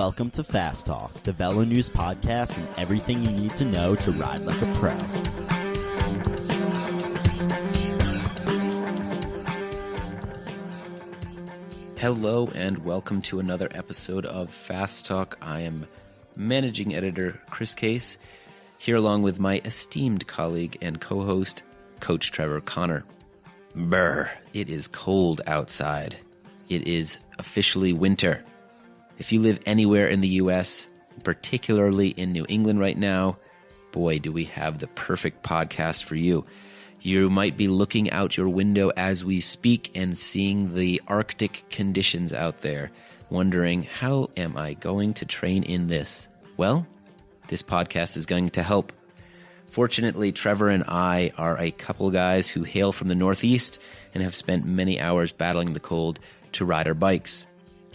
Welcome to Fast Talk, the Velo News podcast and everything you need to know to ride like a pro. Hello and welcome to another episode of Fast Talk. I am managing editor Chris Case, here along with my esteemed colleague and co-host, Coach Trevor Connor. Brr, it is cold outside. It is officially winter. If you live anywhere in the U.S., particularly in New England right now, boy, do we have the perfect podcast for you. You might be looking out your window as we speak and seeing the Arctic conditions out there, wondering, how am I going to train in this? Well, this podcast is going to help. Fortunately, Trevor and I are a couple guys who hail from the Northeast and have spent many hours battling the cold to ride our bikes.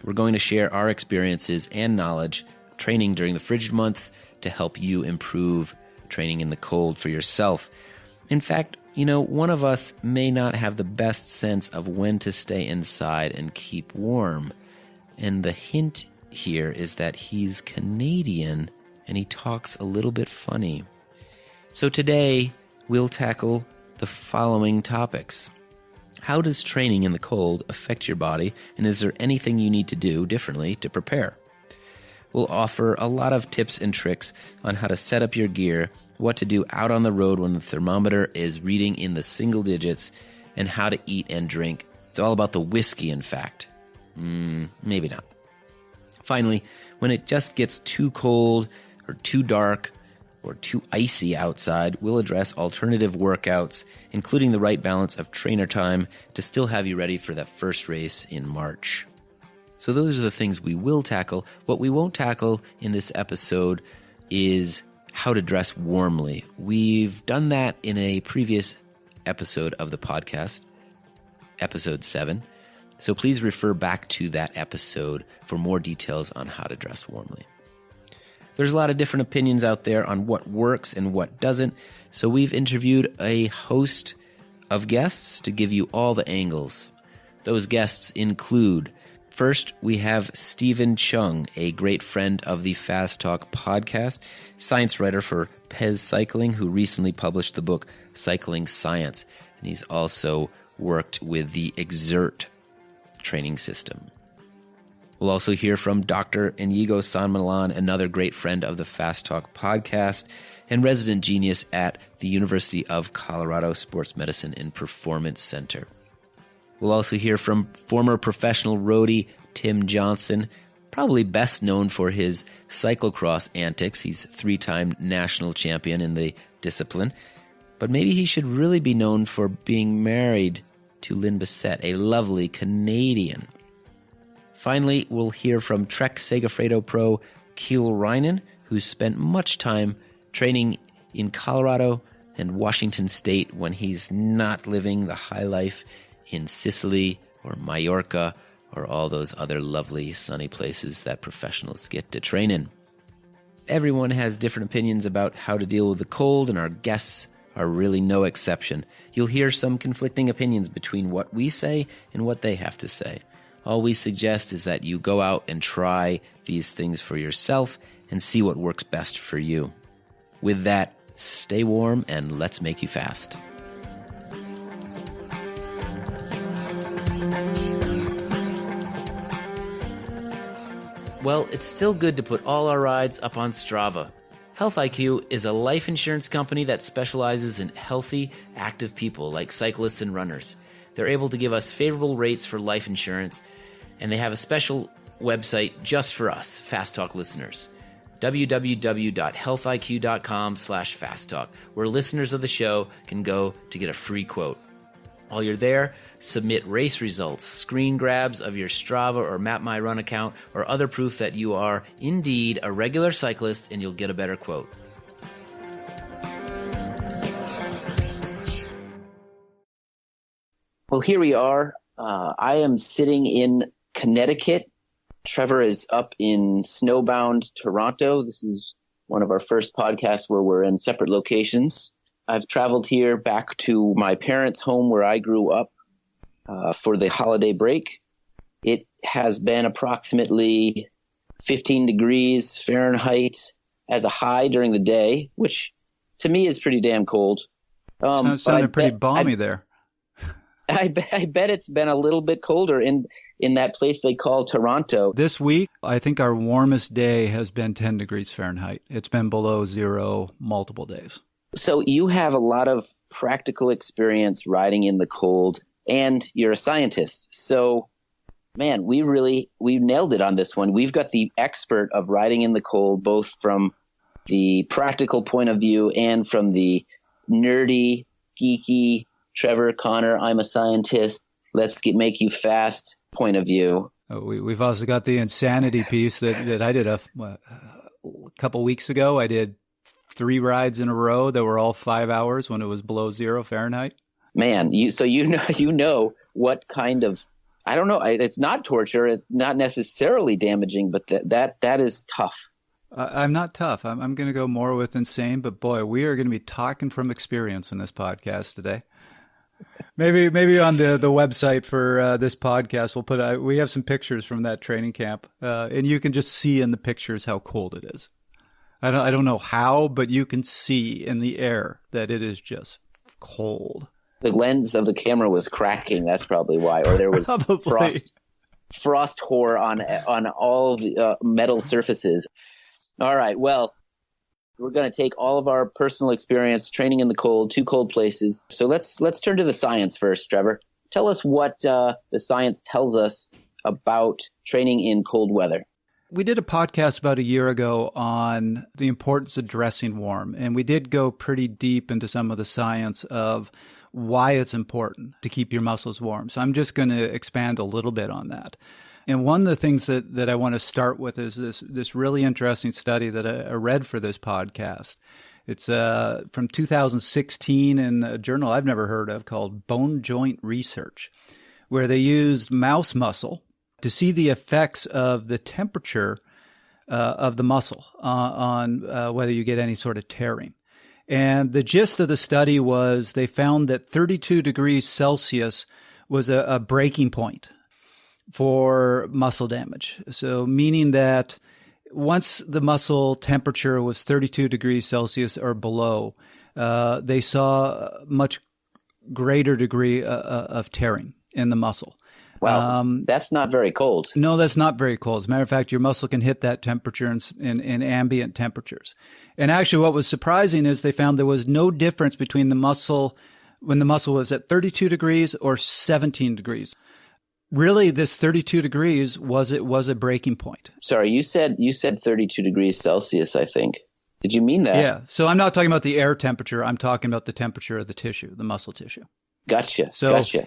We're going to share our experiences and knowledge training during the frigid months to help you improve training in the cold for yourself. In fact, one of us may not have the best sense of when to stay inside and keep warm. And the hint here is that he's Canadian and he talks a little bit funny. So today, we'll tackle the following topics. How does training in the cold affect your body, and is there anything you need to do differently to prepare? We'll offer a lot of tips and tricks on how to set up your gear, what to do out on the road when the thermometer is reading in the single digits, and how to eat and drink. It's all about the whiskey, in fact. Maybe not. Finally, when it just gets too cold or too dark or too icy outside, we'll address alternative workouts, including the right balance of trainer time to still have you ready for that first race in March. So those are the things we will tackle. What we won't tackle in this episode is how to dress warmly. We've done that in a previous episode of the podcast, episode 7. So please refer back to that episode for more details on how to dress warmly. There's a lot of different opinions out there on what works and what doesn't, so we've interviewed a host of guests to give you all the angles. Those guests include, first, we have Stephen Cheung, a great friend of the Fast Talk podcast, science writer for Pez Cycling, who recently published the book Cycling Science, and he's also worked with the Exert training system. We'll also hear from Dr. Iñigo San Millan, another great friend of the Fast Talk podcast and resident genius at the University of Colorado Sports Medicine and Performance Center. We'll also hear from former professional roadie Tim Johnson, probably best known for his cyclocross antics. He's 3-time national champion in the discipline. But maybe he should really be known for being married to Lynn Bissett, a lovely Canadian. Finally, we'll hear from Trek-Segafredo pro Kiel Reijnen, who's spent much time training in Colorado and Washington State when he's not living the high life in Sicily or Mallorca or all those other lovely sunny places that professionals get to train in. Everyone has different opinions about how to deal with the cold, and our guests are really no exception. You'll hear some conflicting opinions between what we say and what they have to say. All we suggest is that you go out and try these things for yourself and see what works best for you. With that, stay warm and let's make you fast. Well, it's still good to put all our rides up on Strava. Health IQ is a life insurance company that specializes in healthy, active people like cyclists and runners. They're able to give us favorable rates for life insurance, and they have a special website just for us, Fast Talk listeners. www.healthiq.com/fasttalk, where listeners of the show can go to get a free quote. While you're there, submit race results, screen grabs of your Strava or MapMyRun account, or other proof that you are indeed a regular cyclist, and you'll get a better quote. Well, here we are. I am sitting in Connecticut. Trevor is up in snowbound Toronto. This is one of our first podcasts where we're in separate locations. I've traveled here back to my parents' home where I grew up for the holiday break. It has been approximately 15 degrees Fahrenheit as a high during the day, which to me is pretty damn cold. Sounded pretty balmy there. I bet it's been a little bit colder in that place they call Toronto. This week, I think our warmest day has been 10 degrees Fahrenheit. It's been below zero multiple days. So you have a lot of practical experience riding in the cold, and you're a scientist. So, man, we nailed it on this one. We've got the expert of riding in the cold, both from the practical point of view and from the nerdy, geeky, Trevor, Connor, I'm a scientist, make you fast point of view. We've also got the insanity piece that I did a couple weeks ago. I did 3 rides in a row that were all 5 hours when it was below 0 Fahrenheit. Man, you know what kind of, I don't know, it's not torture, it's not necessarily damaging, but that is tough. I'm not tough. I'm going to go more with insane, but boy, we are going to be talking from experience in this podcast today. Maybe on the website for this podcast, we'll put we have some pictures from that training camp, and you can just see in the pictures how cold it is. I don't know how, but you can see in the air that it is just cold. The lens of the camera was cracking. That's probably why, or there was frost whore on all the metal surfaces. All right, well, we're going to take all of our personal experience training in the cold, 2 cold places. So let's turn to the science first, Trevor. Tell us what the science tells us about training in cold weather. We did a podcast about a year ago on the importance of dressing warm, and we did go pretty deep into some of the science of why it's important to keep your muscles warm. So I'm just going to expand a little bit on that. And one of the things that I want to start with is this really interesting study that I read for this podcast. It's from 2016 in a journal I've never heard of called Bone Joint Research, where they used mouse muscle to see the effects of the temperature of the muscle on whether you get any sort of tearing. And the gist of the study was they found that 32 degrees Celsius was a breaking point for muscle damage. So meaning that once the muscle temperature was 32 degrees Celsius or below, they saw a much greater degree of tearing in the muscle. Wow, that's not very cold. No, that's not very cold. As a matter of fact, your muscle can hit that temperature in ambient temperatures. And actually what was surprising is they found there was no difference between the muscle when the muscle was at 32 degrees or 17 degrees. Really, this 32 degrees was a breaking point. Sorry, you said 32 degrees Celsius, I think. Did you mean that? Yeah. So I'm not talking about the air temperature. I'm talking about the temperature of the tissue, the muscle tissue. Gotcha.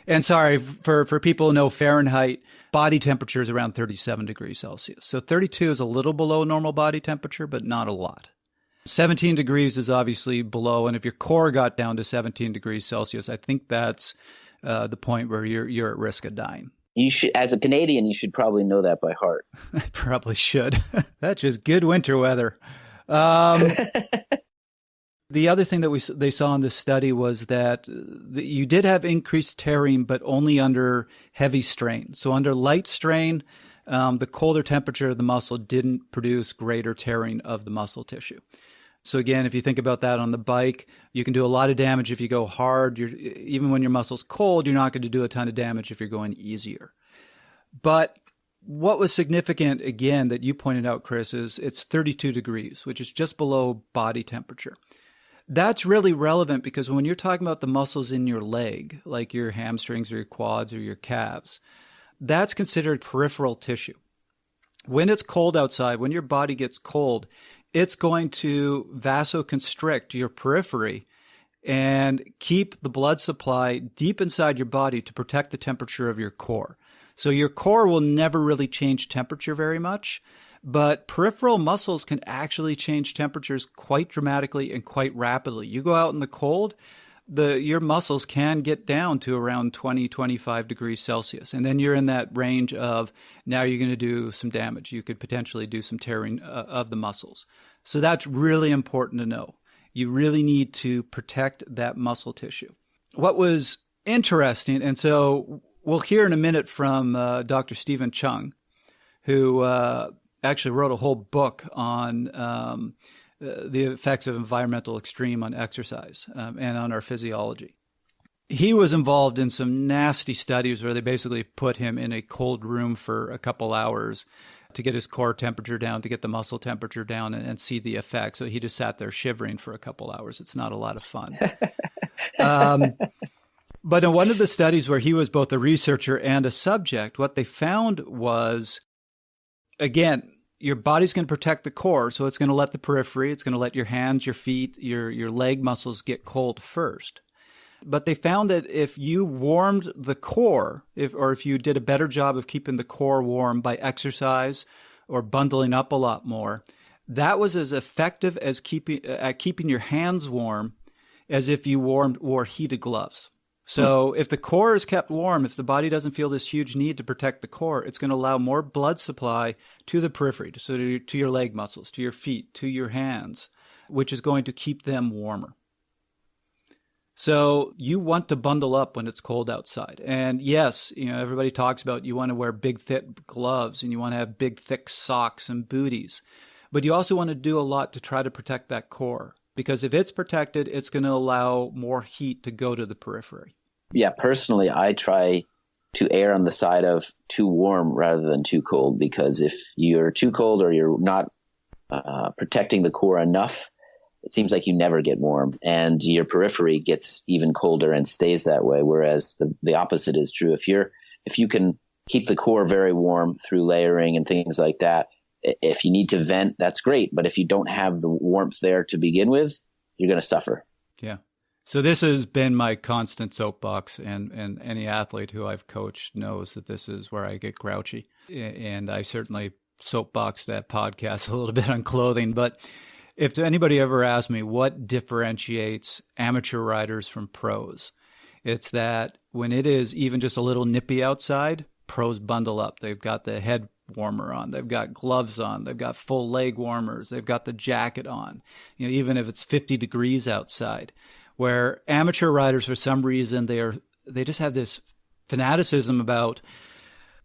And sorry, for people who know Fahrenheit, body temperature is around 37 degrees Celsius. So 32 is a little below normal body temperature, but not a lot. 17 degrees is obviously below. And if your core got down to 17 degrees Celsius, I think that's the point where you're at risk of dying. You should, as a Canadian, you should probably know that by heart. I probably should. That's just good winter weather. The other thing that they saw in this study was that you did have increased tearing, but only under heavy strain. So under light strain, the colder temperature of the muscle didn't produce greater tearing of the muscle tissue. So again, if you think about that on the bike, you can do a lot of damage if you go hard. Even when your muscle's cold, you're not going to do a ton of damage if you're going easier. But what was significant, again, that you pointed out, Chris, is it's 32 degrees, which is just below body temperature. That's really relevant because when you're talking about the muscles in your leg, like your hamstrings or your quads or your calves, that's considered peripheral tissue. When it's cold outside, when your body gets cold, it's going to vasoconstrict your periphery and keep the blood supply deep inside your body to protect the temperature of your core. So your core will never really change temperature very much, but peripheral muscles can actually change temperatures quite dramatically and quite rapidly. You go out in the cold, your muscles can get down to around 20, 25 degrees Celsius. And then you're in that range of now you're going to do some damage. You could potentially do some tearing of the muscles. So that's really important to know. You really need to protect that muscle tissue. What was interesting, and so we'll hear in a minute from Dr. Stephen Cheung, who actually wrote a whole book on the effects of environmental extreme on exercise and on our physiology. He was involved in some nasty studies where they basically put him in a cold room for a couple hours to get his core temperature down, to get the muscle temperature down, and see the effect. So he just sat there shivering for a couple hours. It's not a lot of fun. But in one of the studies where he was both a researcher and a subject, what they found was, again, your body's going to protect the core, so it's going to let the periphery, it's going to let your hands, your feet, your leg muscles get cold first. But they found that if you warmed the core, if you did a better job of keeping the core warm by exercise or bundling up a lot more, that was as effective as keeping your hands warm as if you wore heated gloves. So if the core is kept warm, if the body doesn't feel this huge need to protect the core, it's going to allow more blood supply to the periphery, so to your leg muscles, to your feet, to your hands, which is going to keep them warmer. So you want to bundle up when it's cold outside. And yes, everybody talks about you want to wear big, thick gloves and you want to have big, thick socks and booties. But you also want to do a lot to try to protect that core. Because if it's protected, it's going to allow more heat to go to the periphery. Yeah, personally, I try to err on the side of too warm rather than too cold, because if you're too cold or you're not protecting the core enough, it seems like you never get warm, and your periphery gets even colder and stays that way. Whereas the opposite is true. If you can keep the core very warm through layering and things like that, if you need to vent, that's great. But if you don't have the warmth there to begin with, you're going to suffer. Yeah. So this has been my constant soapbox, and any athlete who I've coached knows that this is where I get grouchy. And I certainly soapbox that podcast a little bit on clothing. But if anybody ever asks me what differentiates amateur riders from pros, it's that when it is even just a little nippy outside, pros bundle up. They've got the head warmer on, they've got gloves on, they've got full leg warmers, they've got the jacket on, even if it's 50 degrees outside. Where amateur riders, for some reason, they just have this fanaticism about,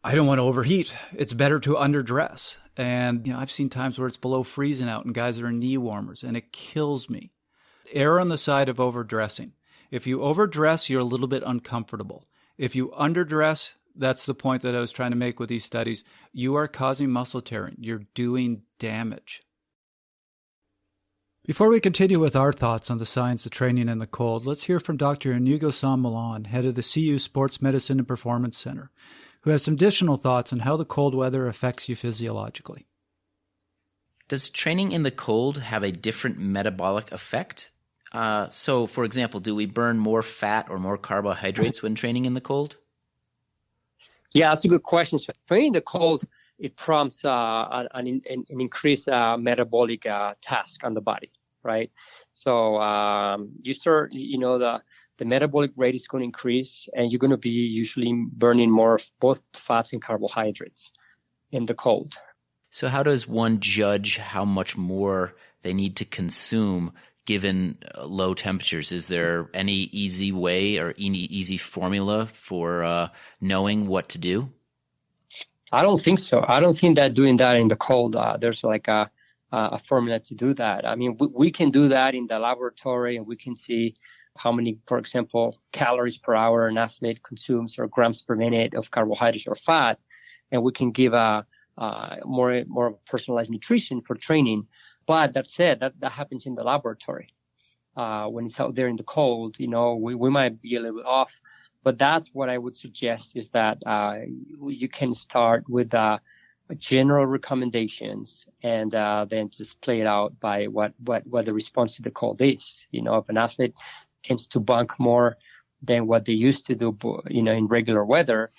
I don't want to overheat. It's better to underdress. And I've seen times where it's below freezing out and guys are in knee warmers, and it kills me. Err on the side of overdressing. If you overdress, you're a little bit uncomfortable. If you underdress, that's the point that I was trying to make with these studies, you are causing muscle tearing. You're doing damage. Before we continue with our thoughts on the science of training in the cold, let's hear from Dr. Iñigo San Millan, head of the CU Sports Medicine and Performance Center, who has some additional thoughts on how the cold weather affects you physiologically. Does training in the cold have a different metabolic effect? So, for example, do we burn more fat or more carbohydrates when training in the cold? Yeah, that's a good question. So training in the cold, it prompts an increased metabolic task on the body, right? So you start, the metabolic rate is going to increase, and you're going to be usually burning more of both fats and carbohydrates in the cold. So how does one judge how much more they need to consume given low temperatures? Is there any easy way or any easy formula for knowing what to do? I don't think so. I don't think that doing that in the cold, there's like a formula to do that. I mean, we can do that in the laboratory, and we can see how many, for example, calories per hour an athlete consumes or grams per minute of carbohydrates or fat, and we can give a more personalized nutrition for training. But that said, that happens in the laboratory. When it's out there in the cold, we might be a little bit off. But that's what I would suggest, is that you can start with general recommendations and then just play it out by what the response to the cold is. If an athlete tends to bunk more than what they used to do, in regular weather,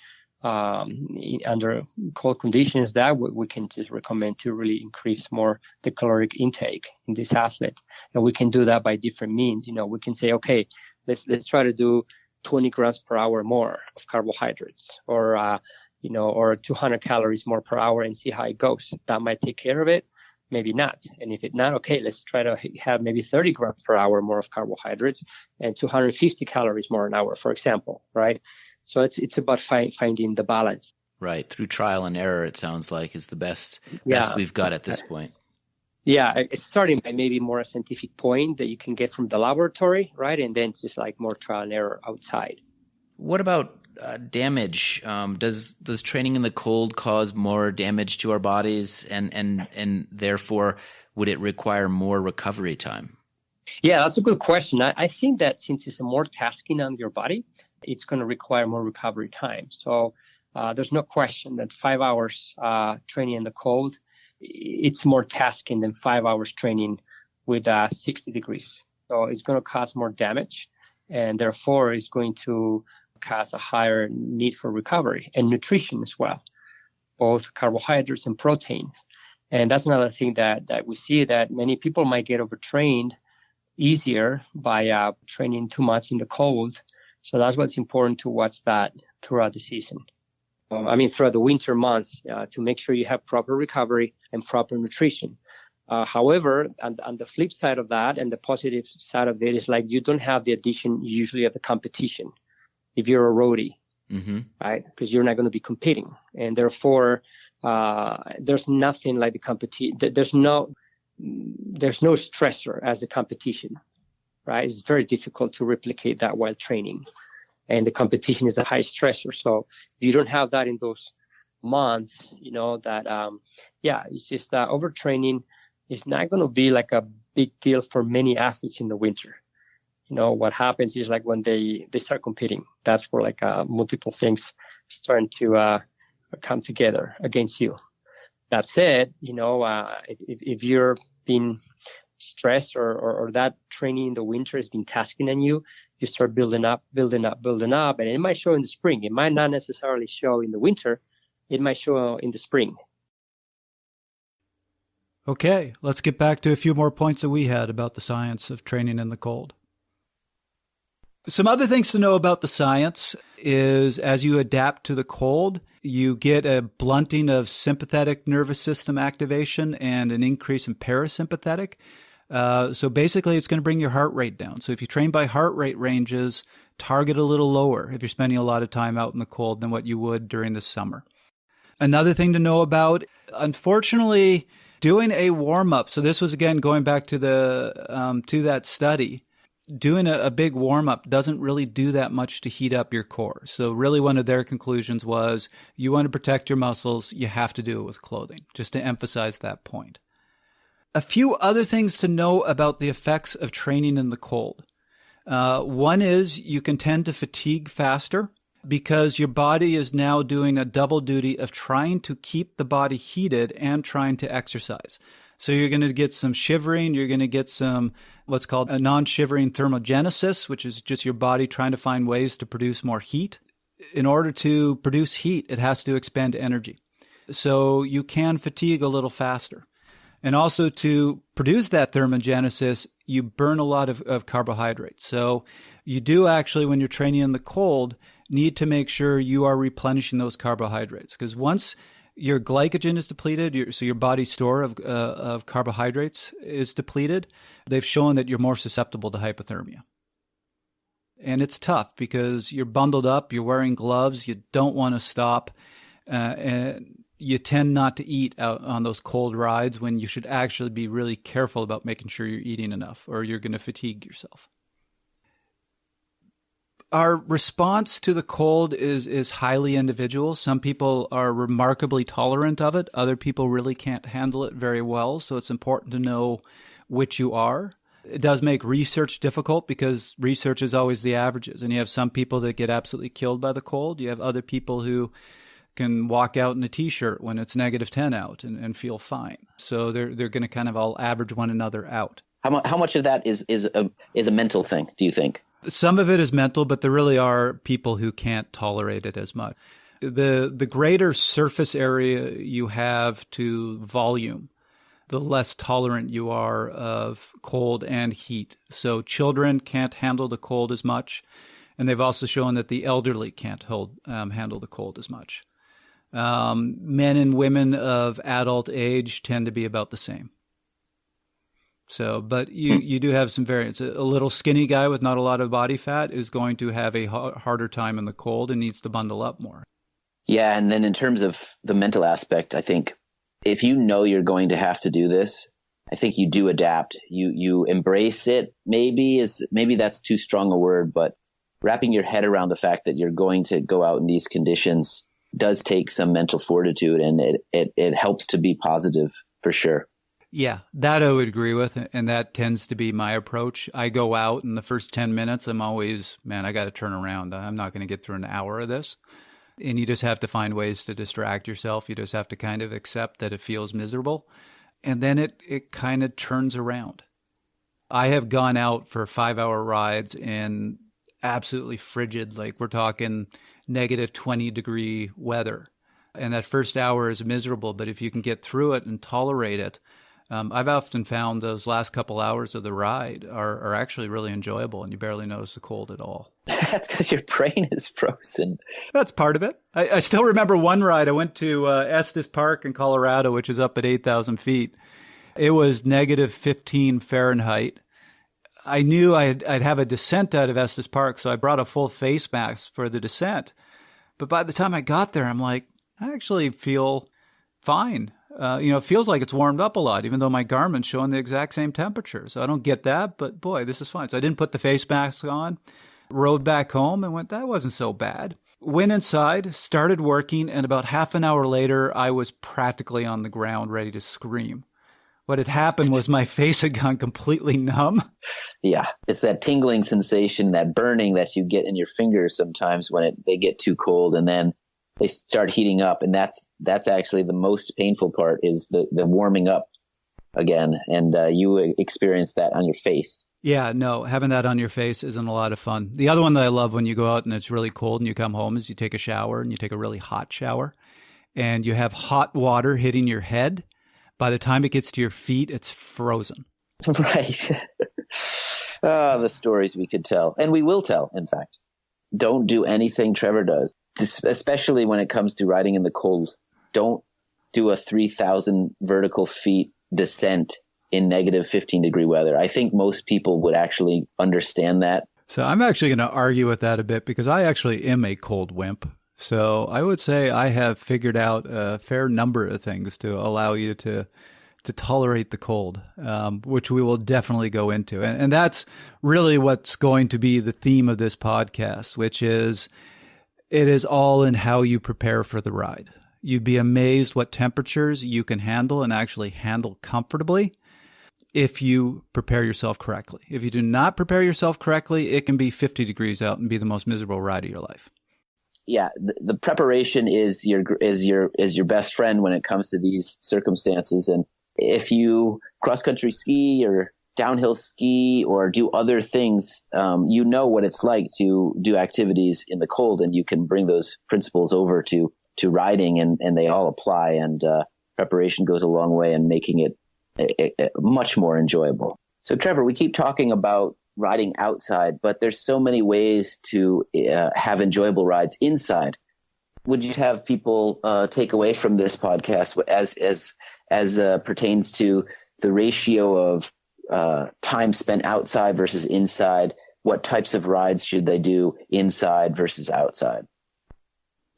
under cold conditions, that we can just recommend to really increase more the caloric intake in this athlete. And we can do that by different means. We can say, okay, let's try to do 20 grams per hour more of carbohydrates, or 200 calories more per hour, and see how it goes. That might take care of it, maybe not. And if it's not, okay, let's try to have maybe 30 grams per hour more of carbohydrates and 250 calories more an hour, for example, right? So it's about finding the balance. Right. Through trial and error, it sounds like, is the best we've got at this point. Yeah, it's starting by maybe more a scientific point that you can get from the laboratory, right? And then just like more trial and error outside. What about damage? Does training in the cold cause more damage to our bodies, and therefore would it require more recovery time? Yeah, that's a good question. I think that since it's more tasking on your body, it's going to require more recovery time. So there's no question that 5 hours training in the cold, it's more tasking than 5 hours training with 60 degrees. So it's going to cause more damage, and therefore it's going to cause a higher need for recovery and nutrition as well, both carbohydrates and proteins. And that's another thing that we see, that many people might get overtrained easier by training too much in the cold. So that's what's important to watch that throughout the season. Throughout the winter months, to make sure you have proper recovery and proper nutrition. However, on the flip side of that, and the positive side of it, is like you don't have the addition usually of the competition if you're a roadie, right? Because you're not going to be competing. And therefore, there's nothing like the competition. There's no stressor as a competition, right? It's very difficult to replicate that while training. And the competition is a high stressor. So if you don't have that in those months, it's just overtraining is not going to be like a big deal for many athletes in the winter. What happens is like when they start competing, that's where like multiple things starting to come together against you. That said, if you're being stressed or that training in the winter has been tasking on you, you start building up, and it might show in the spring. It might not necessarily show in the winter. It might show in the spring. Okay, let's get back to a few more points that we had about the science of training in the cold. Some other things to know about the science is as you adapt to the cold, you get a blunting of sympathetic nervous system activation and an increase in parasympathetic. So basically, it's going to bring your heart rate down. So if you train by heart rate ranges, target a little lower if you're spending a lot of time out in the cold than what you would during the summer. Another thing to know about, unfortunately, doing a warm-up. So this was, again, going back to that study. Doing a big warm-up doesn't really do that much to heat up your core. So really one of their conclusions was you want to protect your muscles, you have to do it with clothing, just to emphasize that point. A few other things to know about the effects of training in the cold. One is you can tend to fatigue faster because your body is now doing a double duty of trying to keep the body heated and trying to exercise. So you're going to get some shivering. You're going to get some what's called a non-shivering thermogenesis, which is just your body trying to find ways to produce more heat. In order to produce heat, it has to expend energy. So you can fatigue a little faster. And also to produce that thermogenesis, you burn a lot of carbohydrates. So you do actually, when you're training in the cold, need to make sure you are replenishing those carbohydrates. Because once your glycogen is depleted, so your body's store of carbohydrates is depleted, they've shown that you're more susceptible to hypothermia. And it's tough because you're bundled up, you're wearing gloves, you don't want to stop, and you tend not to eat out on those cold rides when you should actually be really careful about making sure you're eating enough or you're going to fatigue yourself. Our response to the cold is highly individual. Some people are remarkably tolerant of it. Other people really can't handle it very well. So it's important to know which you are. It does make research difficult because research is always the averages. And you have some people that get absolutely killed by the cold. You have other people who can walk out in a T-shirt when it's -10 out and feel fine. So they're going to kind of all average one another out. How much of that is a mental thing, do you think? Some of it is mental, but there really are people who can't tolerate it as much. The greater surface area you have to volume, the less tolerant you are of cold and heat. So children can't handle the cold as much, and they've also shown that the elderly can't handle the cold as much. Men and women of adult age tend to be about the same. So, but you do have some variance. A little skinny guy with not a lot of body fat is going to have a harder time in the cold and needs to bundle up more. Yeah. And then in terms of the mental aspect, I think if you know you're going to have to do this, I think you do adapt. You embrace it. Maybe that's too strong a word, but wrapping your head around the fact that you're going to go out in these conditions does take some mental fortitude, and it helps to be positive for sure. Yeah, that I would agree with, and that tends to be my approach. I go out in the first 10 minutes, I'm always, man, I got to turn around. I'm not going to get through an hour of this. And you just have to find ways to distract yourself. You just have to kind of accept that it feels miserable. And then it kind of turns around. I have gone out for 5-hour rides in absolutely frigid, like we're talking negative 20-degree weather. And that first hour is miserable, but if you can get through it and tolerate it, I've often found those last couple hours of the ride are actually really enjoyable, and you barely notice the cold at all. That's because your brain is frozen. That's part of it. I still remember one ride. I went to Estes Park in Colorado, which is up at 8,000 feet. It was negative 15 Fahrenheit. I knew I'd have a descent out of Estes Park, so I brought a full face mask for the descent. But by the time I got there, I'm like, I actually feel fine. It feels like it's warmed up a lot, even though my Garmin's showing the exact same temperature. So I don't get that, but boy, this is fine. So I didn't put the face mask on, rode back home and went, that wasn't so bad. Went inside, started working, and about half an hour later, I was practically on the ground ready to scream. What had happened was my face had gone completely numb. Yeah, it's that tingling sensation, that burning that you get in your fingers sometimes when they get too cold, and then they start heating up, and that's actually the most painful part, is the warming up again, and you experience that on your face. Yeah, no, having that on your face isn't a lot of fun. The other one that I love when you go out and it's really cold and you come home is you take a shower, and you take a really hot shower, and you have hot water hitting your head. By the time it gets to your feet, it's frozen. Right. The stories we could tell, and we will tell, in fact. Don't do anything Trevor does, especially when it comes to riding in the cold. Don't do a 3,000 vertical feet descent in negative 15-degree weather. I think most people would actually understand that. So I'm actually going to argue with that a bit, because I actually am a cold wimp. So I would say I have figured out a fair number of things to allow you to tolerate the cold, which we will definitely go into. And that's really what's going to be the theme of this podcast, which is it is all in how you prepare for the ride. You'd be amazed what temperatures you can handle and actually handle comfortably if you prepare yourself correctly. If you do not prepare yourself correctly, it can be 50 degrees out and be the most miserable ride of your life. Yeah, the preparation is your best friend when it comes to these circumstances. And if you cross-country ski or downhill ski or do other things, you know what it's like to do activities in the cold, and you can bring those principles over to riding, and they all apply. And preparation goes a long way in making it much more enjoyable. So, Trevor, we keep talking about riding outside, but there's so many ways to have enjoyable rides inside. Would you have people take away from this podcast as pertains to the ratio of time spent outside versus inside? What types of rides should they do inside versus outside?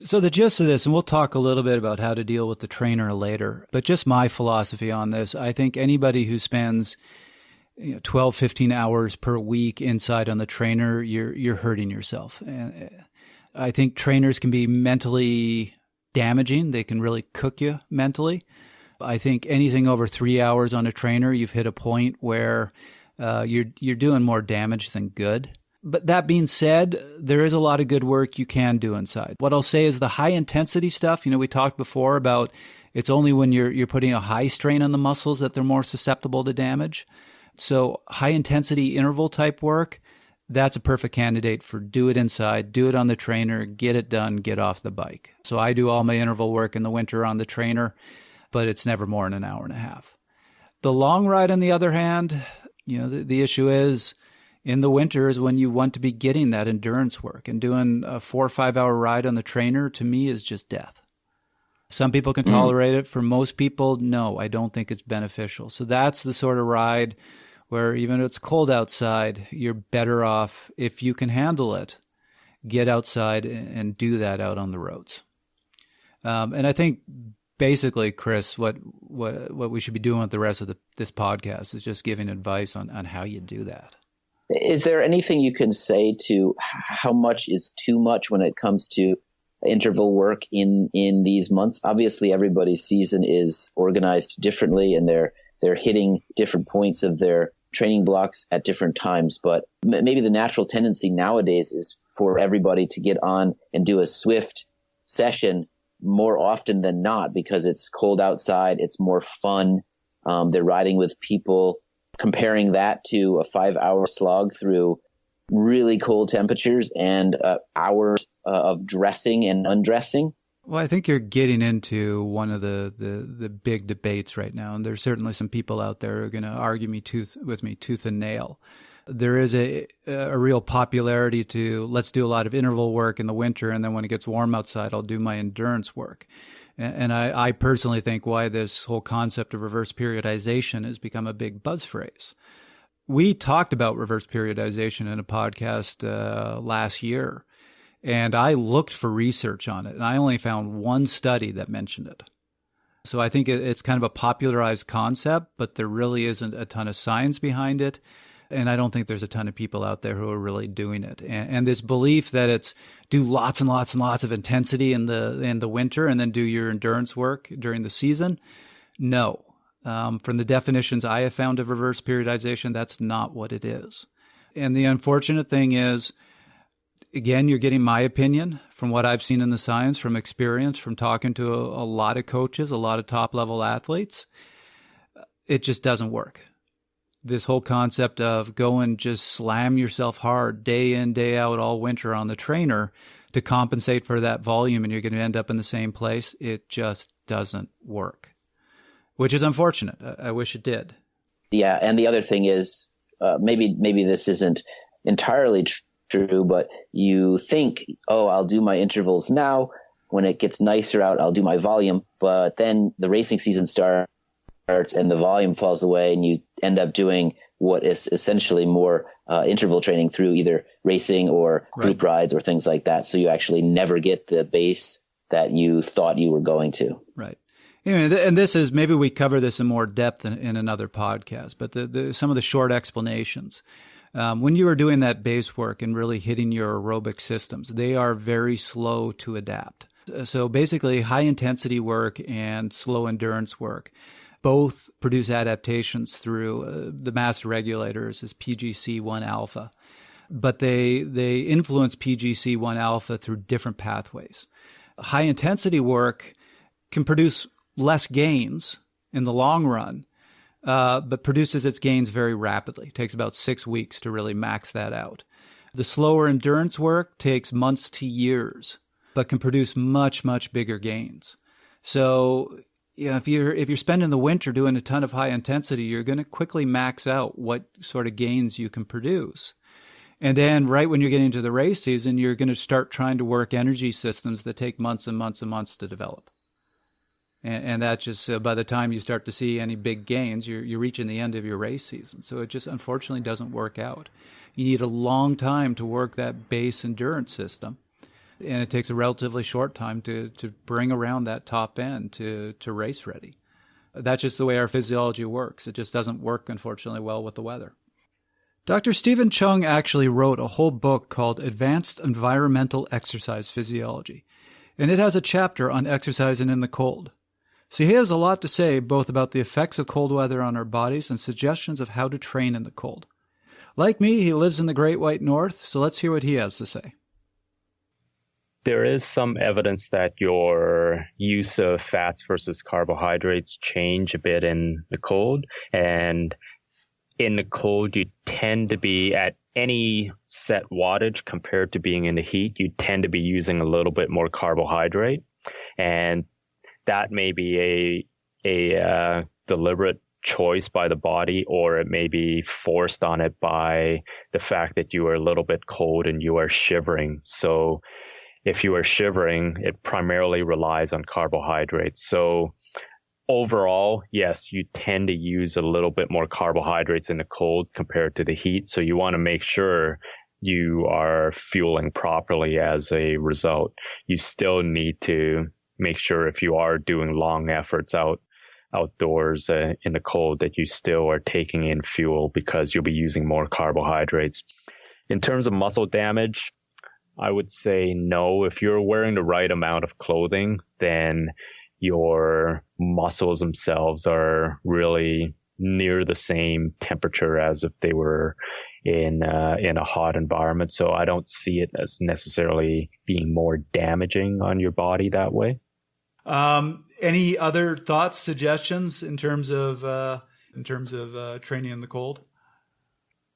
So the gist of this, and we'll talk a little bit about how to deal with the trainer later, but just my philosophy on this, I think anybody who spends 12, 15 hours per week inside on the trainer, you're hurting yourself. And I think trainers can be mentally damaging. They can really cook you mentally. I think anything over 3 hours on a trainer, you've hit a point where you're doing more damage than good. But that being said, there is a lot of good work you can do inside. What I'll say is the high intensity stuff, we talked before about it's only when you're putting a high strain on the muscles that they're more susceptible to damage. So high intensity interval type work, that's a perfect candidate for do it inside, do it on the trainer, get it done, get off the bike. So I do all my interval work in the winter on the trainer, but it's never more than an hour and a half. The long ride, on the other hand, the issue is in the winter is when you want to be getting that endurance work, and doing a 4 or 5 hour ride on the trainer to me is just death. Some people can tolerate it. For most people, no, I don't think it's beneficial. So that's the sort of ride where even if it's cold outside, you're better off, if you can handle it, get outside and do that out on the roads. And I think basically, Chris, what we should be doing with the rest of this podcast is just giving advice on how you do that. Is there anything you can say to how much is too much when it comes to interval work in these months? Obviously, everybody's season is organized differently, and they're hitting different points of their training blocks at different times. But maybe the natural tendency nowadays is for everybody to get on and do a Swift session more often than not, because it's cold outside, it's more fun. They're riding with people. Comparing that to a 5-hour slog through really cold temperatures and hours of dressing and undressing. Well, I think you're getting into one of the big debates right now, and there's certainly some people out there who are going to argue with me tooth and nail. There is a real popularity to let's do a lot of interval work in the winter, and then when it gets warm outside, I'll do my endurance work. And I personally think why this whole concept of reverse periodization has become a big buzz phrase. We talked about reverse periodization in a podcast last year, and I looked for research on it, and I only found one study that mentioned it. So I think it's kind of a popularized concept, but there really isn't a ton of science behind it. And I don't think there's a ton of people out there who are really doing it. And this belief that it's do lots and lots and lots of intensity in the winter and then do your endurance work during the season. No. From the definitions I have found of reverse periodization, that's not what it is. And the unfortunate thing is, again, you're getting my opinion from what I've seen in the science, from experience, from talking to a lot of coaches, a lot of top-level athletes. It just doesn't work. This whole concept of go and just slam yourself hard day in, day out all winter on the trainer to compensate for that volume and you're going to end up in the same place, it just doesn't work, which is unfortunate. I wish it did. Yeah, and the other thing is maybe this isn't entirely true, but you think, oh, I'll do my intervals now. When it gets nicer out, I'll do my volume. But then the racing season starts and the volume falls away and you end up doing what is essentially more interval training through either racing or group rides or things like that. So you actually never get the base that you thought you were going to. Right. And this is, maybe we cover this in more depth in another podcast, but some of the short explanations. When you are doing that base work and really hitting your aerobic systems, they are very slow to adapt. So basically high intensity work and slow endurance work both produce adaptations through the master regulators as PGC1 alpha, but they influence PGC1 alpha through different pathways. High intensity work can produce less gains in the long run, but produces its gains very rapidly. It takes about 6 weeks to really max that out. The slower endurance work takes months to years, but can produce much, much bigger gains. So if you're spending the winter doing a ton of high intensity, you're going to quickly max out what sort of gains you can produce. And then right when you're getting into the race season, you're going to start trying to work energy systems that take months and months and months to develop. And that just, by the time you start to see any big gains, you're reaching the end of your race season. So it just unfortunately doesn't work out. You need a long time to work that base endurance system. And it takes a relatively short time to bring around that top end to race ready. That's just the way our physiology works. It just doesn't work, unfortunately, well with the weather. Dr. Stephen Cheung actually wrote a whole book called Advanced Environmental Exercise Physiology, and it has a chapter on exercising in the cold. So he has a lot to say both about the effects of cold weather on our bodies and suggestions of how to train in the cold. Like me, he lives in the Great White North, so let's hear what he has to say. There is some evidence that your use of fats versus carbohydrates change a bit in the cold. And in the cold, you tend to be at any set wattage compared to being in the heat. You tend to be using a little bit more carbohydrate. And that may be a deliberate choice by the body, or it may be forced on it by the fact that you are a little bit cold and you are shivering. So if you are shivering, it primarily relies on carbohydrates. So overall, yes, you tend to use a little bit more carbohydrates in the cold compared to the heat. So you want to make sure you are fueling properly as a result. You still need to make sure if you are doing long efforts outdoors in the cold that you still are taking in fuel, because you'll be using more carbohydrates. In terms of muscle damage, I would say no. If you're wearing the right amount of clothing, then your muscles themselves are really near the same temperature as if they were in a hot environment. So I don't see it as necessarily being more damaging on your body that way. Any other thoughts, suggestions in terms of training in the cold?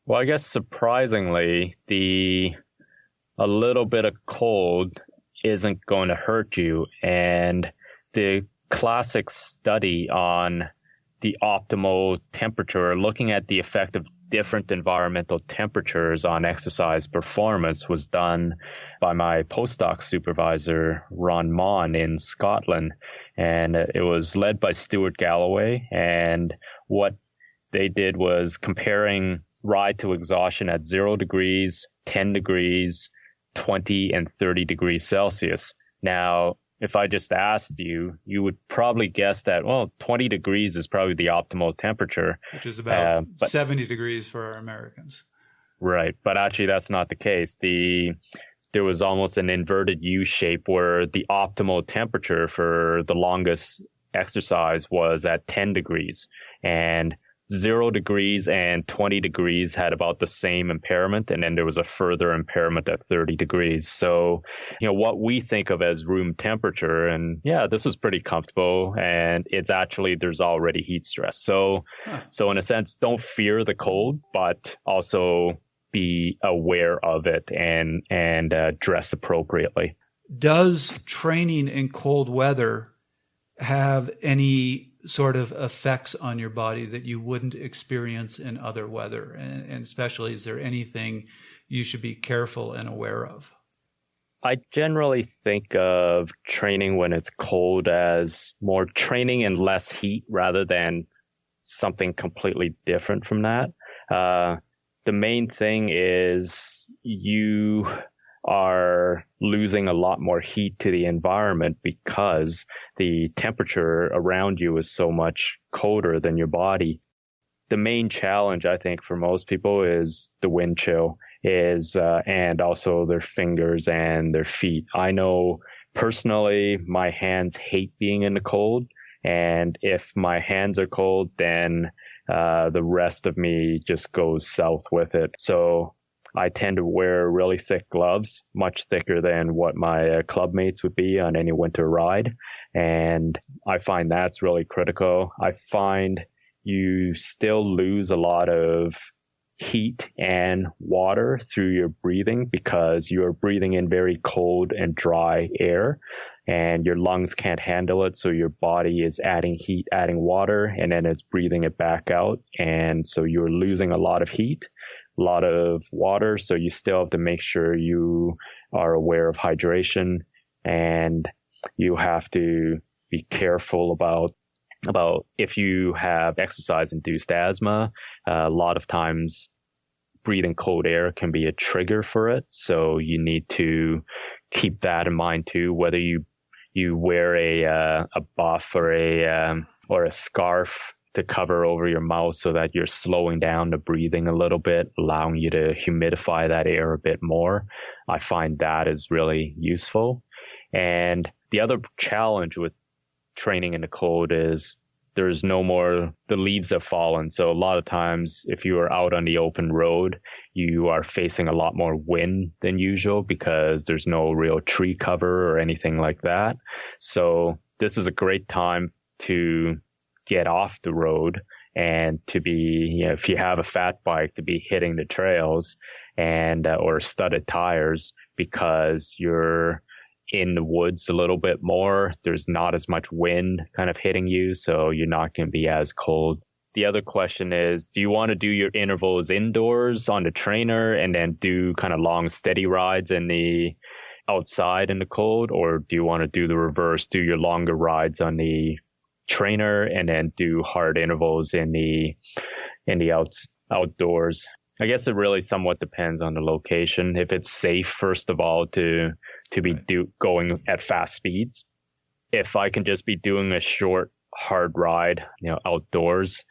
Well, I guess surprisingly, a little bit of cold isn't going to hurt you. And the classic study on the optimal temperature, looking at the effect of different environmental temperatures on exercise performance, was done by my postdoc supervisor, Ron Mon, in Scotland. And it was led by Stuart Galloway. And what they did was comparing ride to exhaustion at 0 degrees, 10 degrees, 20 and 30 degrees Celsius. Now, if I just asked you, you would probably guess that, well, 20 degrees is probably the optimal temperature. Which is about 70 degrees for our Americans. Right. But actually, that's not the case. There was almost an inverted U shape where the optimal temperature for the longest exercise was at 10 degrees. And 0 degrees and 20 degrees had about the same impairment, and then there was a further impairment at 30 degrees. So, what we think of as room temperature, and yeah, this is pretty comfortable, and it's actually, there's already heat stress. So in a sense, don't fear the cold, but also be aware of it and dress appropriately. Does training in cold weather have any sort of effects on your body that you wouldn't experience in other weather? And especially, is there anything you should be careful and aware of? I generally think of training when it's cold as more training in less heat rather than something completely different from that. The main thing is you are losing a lot more heat to the environment because the temperature around you is so much colder than your body. The main challenge, I think, for most people is the wind chill, and also their fingers and their feet. I know personally my hands hate being in the cold, and if my hands are cold, then the rest of me just goes south with it. So I tend to wear really thick gloves, much thicker than what my club mates would be on any winter ride. And I find that's really critical. I find you still lose a lot of heat and water through your breathing because you're breathing in very cold and dry air, and your lungs can't handle it. So your body is adding heat, adding water, and then it's breathing it back out. And so you're losing a lot of heat, a lot of water. So you still have to make sure you are aware of hydration, and you have to be careful about if you have exercise-induced asthma. A lot of times breathing cold air can be a trigger for it. So you need to keep that in mind too, whether you wear a buff or a scarf to cover over your mouth so that you're slowing down the breathing a little bit, allowing you to humidify that air a bit more. I find that is really useful. And the other challenge with training in the cold is there's no more, the leaves have fallen. So a lot of times if you are out on the open road, you are facing a lot more wind than usual because there's no real tree cover or anything like that. So this is a great time to get off the road and to be, if you have a fat bike, to be hitting the trails and or studded tires, because you're in the woods a little bit more. There's not as much wind kind of hitting you, so you're not going to be as cold. The other question is, do you want to do your intervals indoors on the trainer and then do kind of long steady rides in the outside in the cold, or do you want to do the reverse, do your longer rides on the trainer and then do hard intervals in the outdoors? I guess it really somewhat depends on the location. If it's safe, first of all, to be going at fast speeds, if I can just be doing a short, hard ride, outdoors,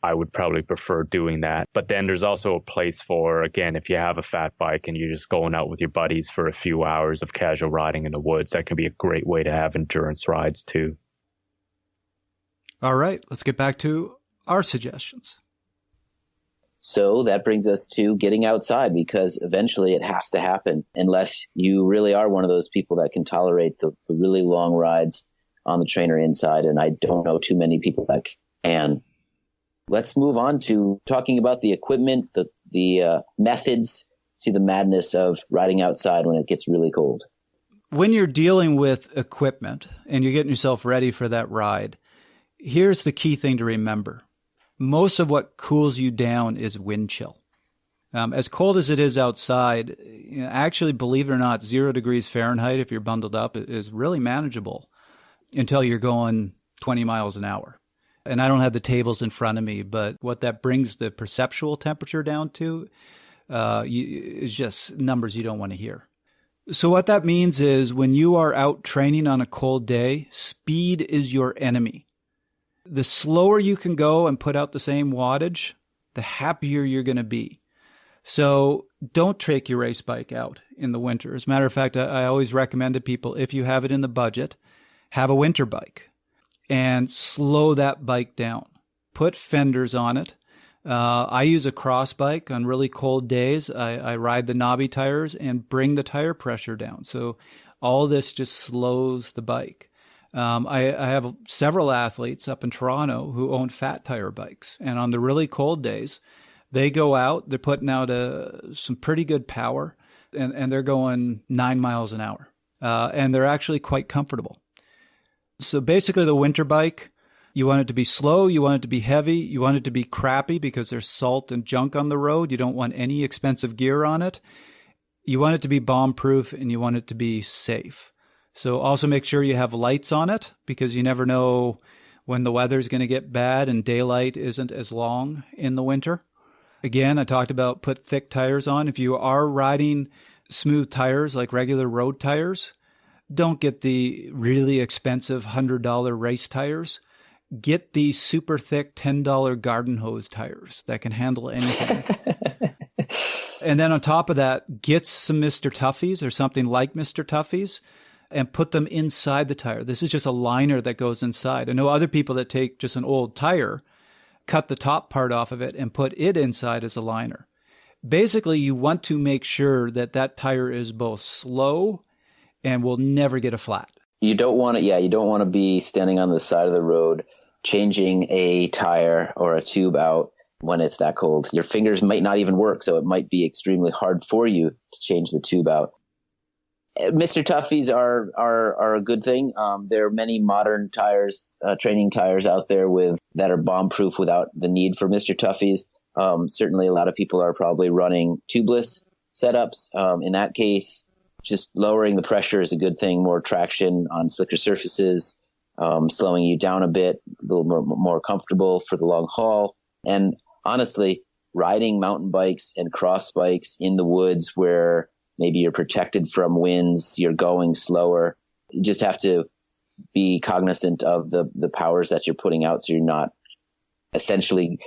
I would probably prefer doing that. But then there's also a place for, again, if you have a fat bike and you're just going out with your buddies for a few hours of casual riding in the woods, that can be a great way to have endurance rides too. All right, let's get back to our suggestions. So that brings us to getting outside, because eventually it has to happen unless you really are one of those people that can tolerate the really long rides on the trainer inside. And I don't know too many people that can. Let's move on to talking about the equipment, the methods to the madness of riding outside when it gets really cold. When you're dealing with equipment and you're getting yourself ready for that ride, here's the key thing to remember. Most of what cools you down is wind chill. As cold as it is outside, actually, believe it or not, 0 degrees Fahrenheit, if you're bundled up, is really manageable until you're going 20 miles an hour. And I don't have the tables in front of me, but what that brings the perceptual temperature down to is just numbers you don't want to hear. So what that means is when you are out training on a cold day, speed is your enemy. The slower you can go and put out the same wattage, the happier you're going to be. So don't take your race bike out in the winter. As a matter of fact, I always recommend to people, if you have it in the budget, have a winter bike and slow that bike down. Put fenders on it. I use a cross bike on really cold days. I ride the knobby tires and bring the tire pressure down. So all this just slows the bike. I have several athletes up in Toronto who own fat tire bikes. And on the really cold days, they go out, they're putting out some pretty good power, and they're going 9 miles an hour. And they're actually quite comfortable. So basically the winter bike, you want it to be slow, you want it to be heavy, you want it to be crappy because there's salt and junk on the road. You don't want any expensive gear on it. You want it to be bomb-proof, and you want it to be safe. So also make sure you have lights on it, because you never know when the weather's going to get bad and daylight isn't as long in the winter. Again, I talked about put thick tires on. If you are riding smooth tires like regular road tires, don't get the really expensive $100 race tires. Get the super thick $10 garden hose tires that can handle anything. And then on top of that, get some Mr. Toughies or something like Mr. Toughies and put them inside the tire. This is just a liner that goes inside. I know other people that take just an old tire, cut the top part off of it, and put it inside as a liner. Basically, you want to make sure that that tire is both slow and will never get a flat. You don't want to be standing on the side of the road changing a tire or a tube out when it's that cold. Your fingers might not even work, so it might be extremely hard for you to change the tube out. Mr. Toughies are a good thing. There are many modern tires, training tires out there that are bomb-proof without the need for Mr. Toughies. Certainly a lot of people are probably running tubeless setups. In that case, just lowering the pressure is a good thing. More traction on slicker surfaces, slowing you down a bit, a little more comfortable for the long haul. And honestly, riding mountain bikes and cross bikes in the woods where maybe you're protected from winds, you're going slower. You just have to be cognizant of the powers that you're putting out, so you're not essentially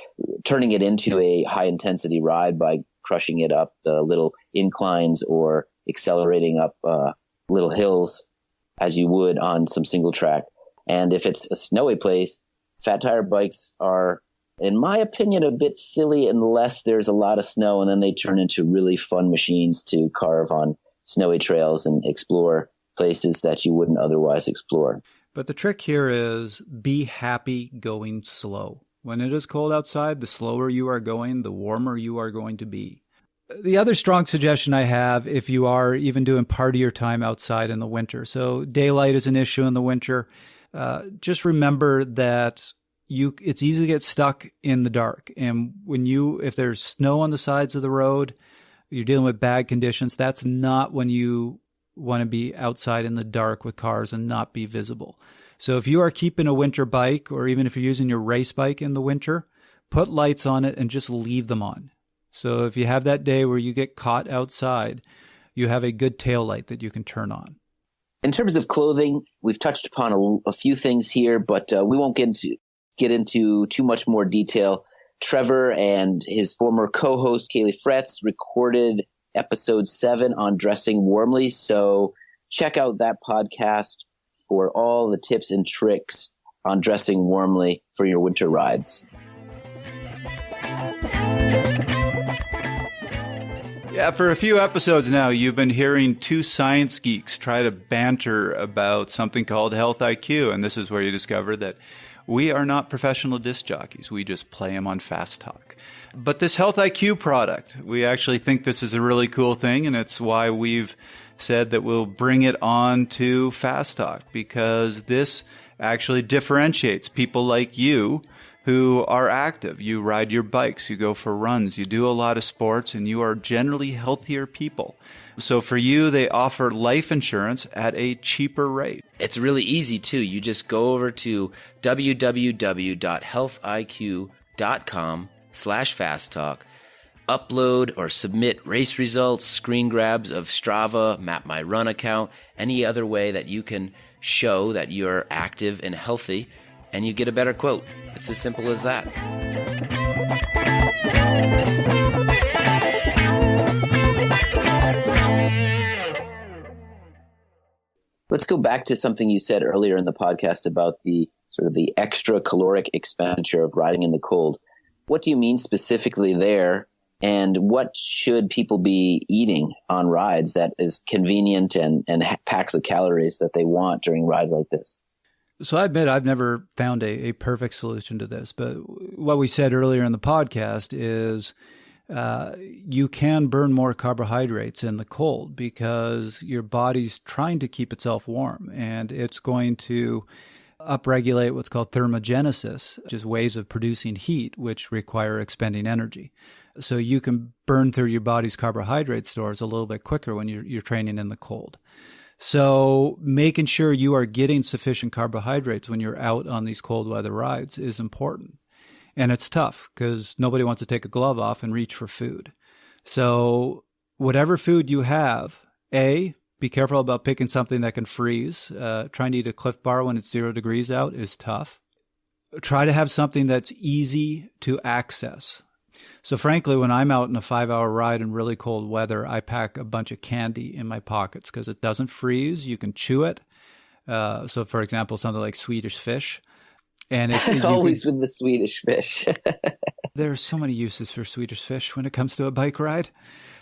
turning it into a high intensity ride by crushing it up the little inclines or accelerating up little hills as you would on some single track. And if it's a snowy place, fat tire bikes are, in my opinion, a bit silly unless there's a lot of snow, and then they turn into really fun machines to carve on snowy trails and explore places that you wouldn't otherwise explore. But the trick here is be happy going slow. When it is cold outside, the slower you are going, the warmer you are going to be. The other strong suggestion I have, if you are even doing part of your time outside in the winter, so daylight is an issue in the winter, just remember that it's easy to get stuck in the dark. And if there's snow on the sides of the road, you're dealing with bad conditions, that's not when you want to be outside in the dark with cars and not be visible. So if you are keeping a winter bike, or even if you're using your race bike in the winter, put lights on it and just leave them on. So if you have that day where you get caught outside, you have a good tail light that you can turn on. In terms of clothing, we've touched upon a few things here, but we won't get into too much more detail. Trevor and his former co-host, Kaylee Fretz, recorded episode 7 on dressing warmly. So check out that podcast for all the tips and tricks on dressing warmly for your winter rides. Yeah, for a few episodes now, you've been hearing two science geeks try to banter about something called health IQ. And this is where you discover that we are not professional disc jockeys. We just play them on Fast Talk. But this health IQ product, we actually think this is a really cool thing. And it's why we've said that we'll bring it on to Fast Talk, because this actually differentiates people like you who are active. You ride your bikes, you go for runs, you do a lot of sports, and you are generally healthier people. So for you, they offer life insurance at a cheaper rate. It's really easy too. You just go over to www.healthiq.com/fasttalk, upload or submit race results, screen grabs of Strava, Map My Run account, any other way that you can show that you're active and healthy, and you get a better quote. It's as simple as that. Let's go back to something you said earlier in the podcast about the sort of the extra caloric expenditure of riding in the cold. What do you mean specifically there? And what should people be eating on rides that is convenient and packs the calories that they want during rides like this? So I admit I've never found a perfect solution to this, but what we said earlier in the podcast is you can burn more carbohydrates in the cold because your body's trying to keep itself warm, and it's going to upregulate what's called thermogenesis, which is ways of producing heat, which require expending energy. So you can burn through your body's carbohydrate stores a little bit quicker when you're training in the cold. So making sure you are getting sufficient carbohydrates when you're out on these cold weather rides is important. And it's tough because nobody wants to take a glove off and reach for food. So whatever food you have, be careful about picking something that can freeze. Trying to eat a Cliff Bar when it's 0 degrees out is tough. Try to have something that's easy to access. So frankly, when I'm out in a 5-hour ride in really cold weather, I pack a bunch of candy in my pockets because it doesn't freeze. You can chew it. So for example, something like Swedish fish. And always with the Swedish fish. There are so many uses for Swedish fish when it comes to a bike ride.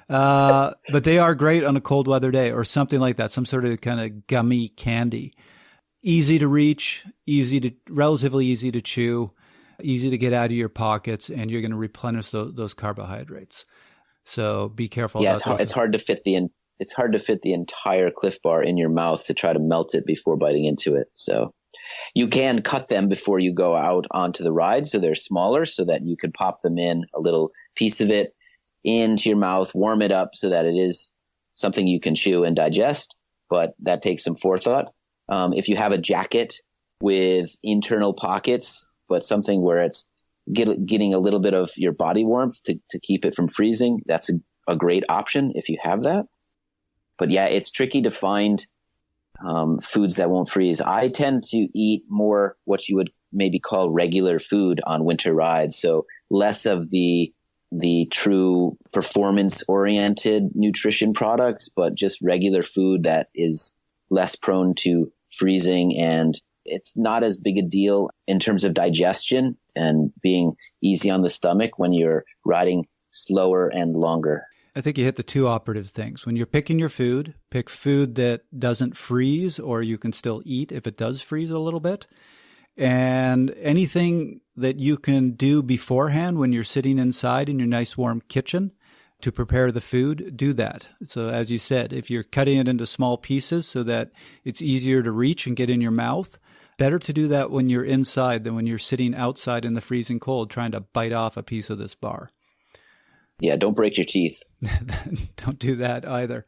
But they are great on a cold weather day or something like that, some sort of kind of gummy candy. Easy to reach, relatively easy to chew, easy to get out of your pockets, and you're going to replenish those carbohydrates. So be careful. Yeah, about it's hard to fit the entire Cliff Bar in your mouth to try to melt it before biting into it. So you can cut them before you go out onto the ride, so they're smaller, so that you can pop them in, a little piece of it into your mouth, warm it up so that it is something you can chew and digest. But that takes some forethought. If you have a jacket with internal pockets, but something where it's getting a little bit of your body warmth to keep it from freezing, that's a great option if you have that. But yeah, it's tricky to find foods that won't freeze. I tend to eat more what you would maybe call regular food on winter rides. So less of the true performance oriented nutrition products, but just regular food that is less prone to freezing, and it's not as big a deal in terms of digestion and being easy on the stomach when you're riding slower and longer. I think you hit the two operative things. When you're picking your food, pick food that doesn't freeze or you can still eat if it does freeze a little bit. And anything that you can do beforehand when you're sitting inside in your nice warm kitchen to prepare the food, do that. So as you said, if you're cutting it into small pieces so that it's easier to reach and get in your mouth, better to do that when you're inside than when you're sitting outside in the freezing cold trying to bite off a piece of this bar. Yeah, don't break your teeth. Don't do that either.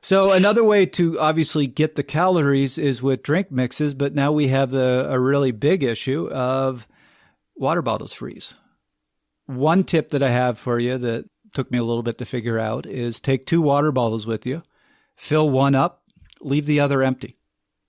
So another way to obviously get the calories is with drink mixes, but now we have a really big issue of water bottles freeze. One tip that I have for you that took me a little bit to figure out is take 2 water bottles with you, fill one up leave the other empty.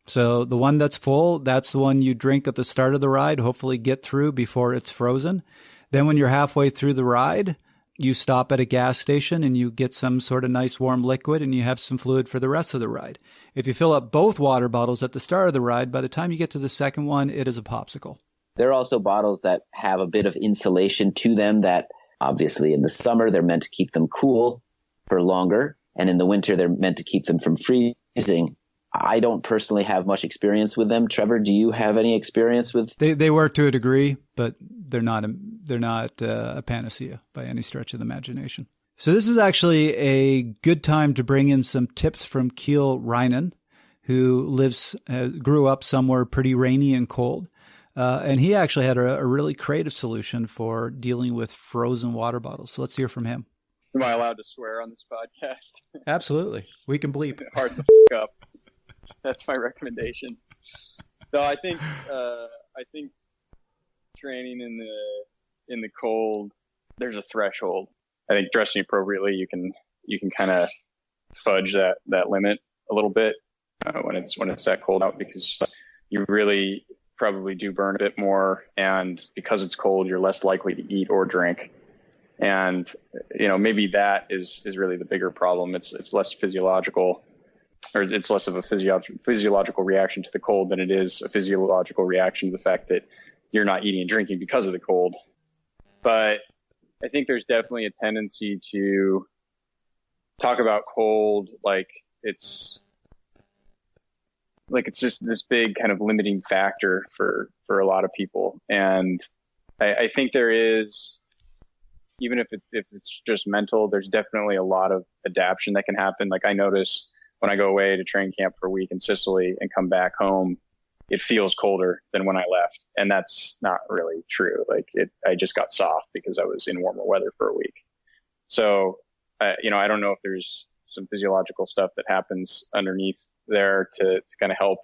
So the one that's full, that's the one you drink at the start of the ride, hopefully get through before it's frozen. Then when you're halfway through the ride, you stop at a gas station and you get some sort of nice warm liquid and you have some fluid for the rest of the ride. If you fill up both water bottles at the start of the ride, by the time you get to the second one, it is a popsicle. There are also bottles that have a bit of insulation to them that obviously in the summer, they're meant to keep them cool for longer. And in the winter, they're meant to keep them from freezing. I don't personally have much experience with them. Trevor, do you have any experience with? They work to a degree, but they're not a panacea by any stretch of the imagination. So this is actually a good time to bring in some tips from Kiel Reijnen, who grew up somewhere pretty rainy and cold. And he actually had a really creative solution for dealing with frozen water bottles. So let's hear from him. Am I allowed to swear on this podcast? Absolutely. We can bleep. Hard to f up. That's my recommendation. So I think training in the cold, there's a threshold. I think dressing appropriately, you can kind of fudge that limit a little bit when it's that cold out, because you really probably do burn a bit more, and because it's cold, you're less likely to eat or drink. And maybe that is really the bigger problem. It's less physiological. Or it's less of a physiological reaction to the cold than it is a physiological reaction to the fact that you're not eating and drinking because of the cold. But I think there's definitely a tendency to talk about cold like it's just this big kind of limiting factor for a lot of people. And I think there is, even if it's just mental, there's definitely a lot of adaptation that can happen. Like I notice when I go away to train camp for a week in Sicily and come back home, it feels colder than when I left. And that's not really true. I just got soft because I was in warmer weather for a week. So, I don't know if there's some physiological stuff that happens underneath there to kind of help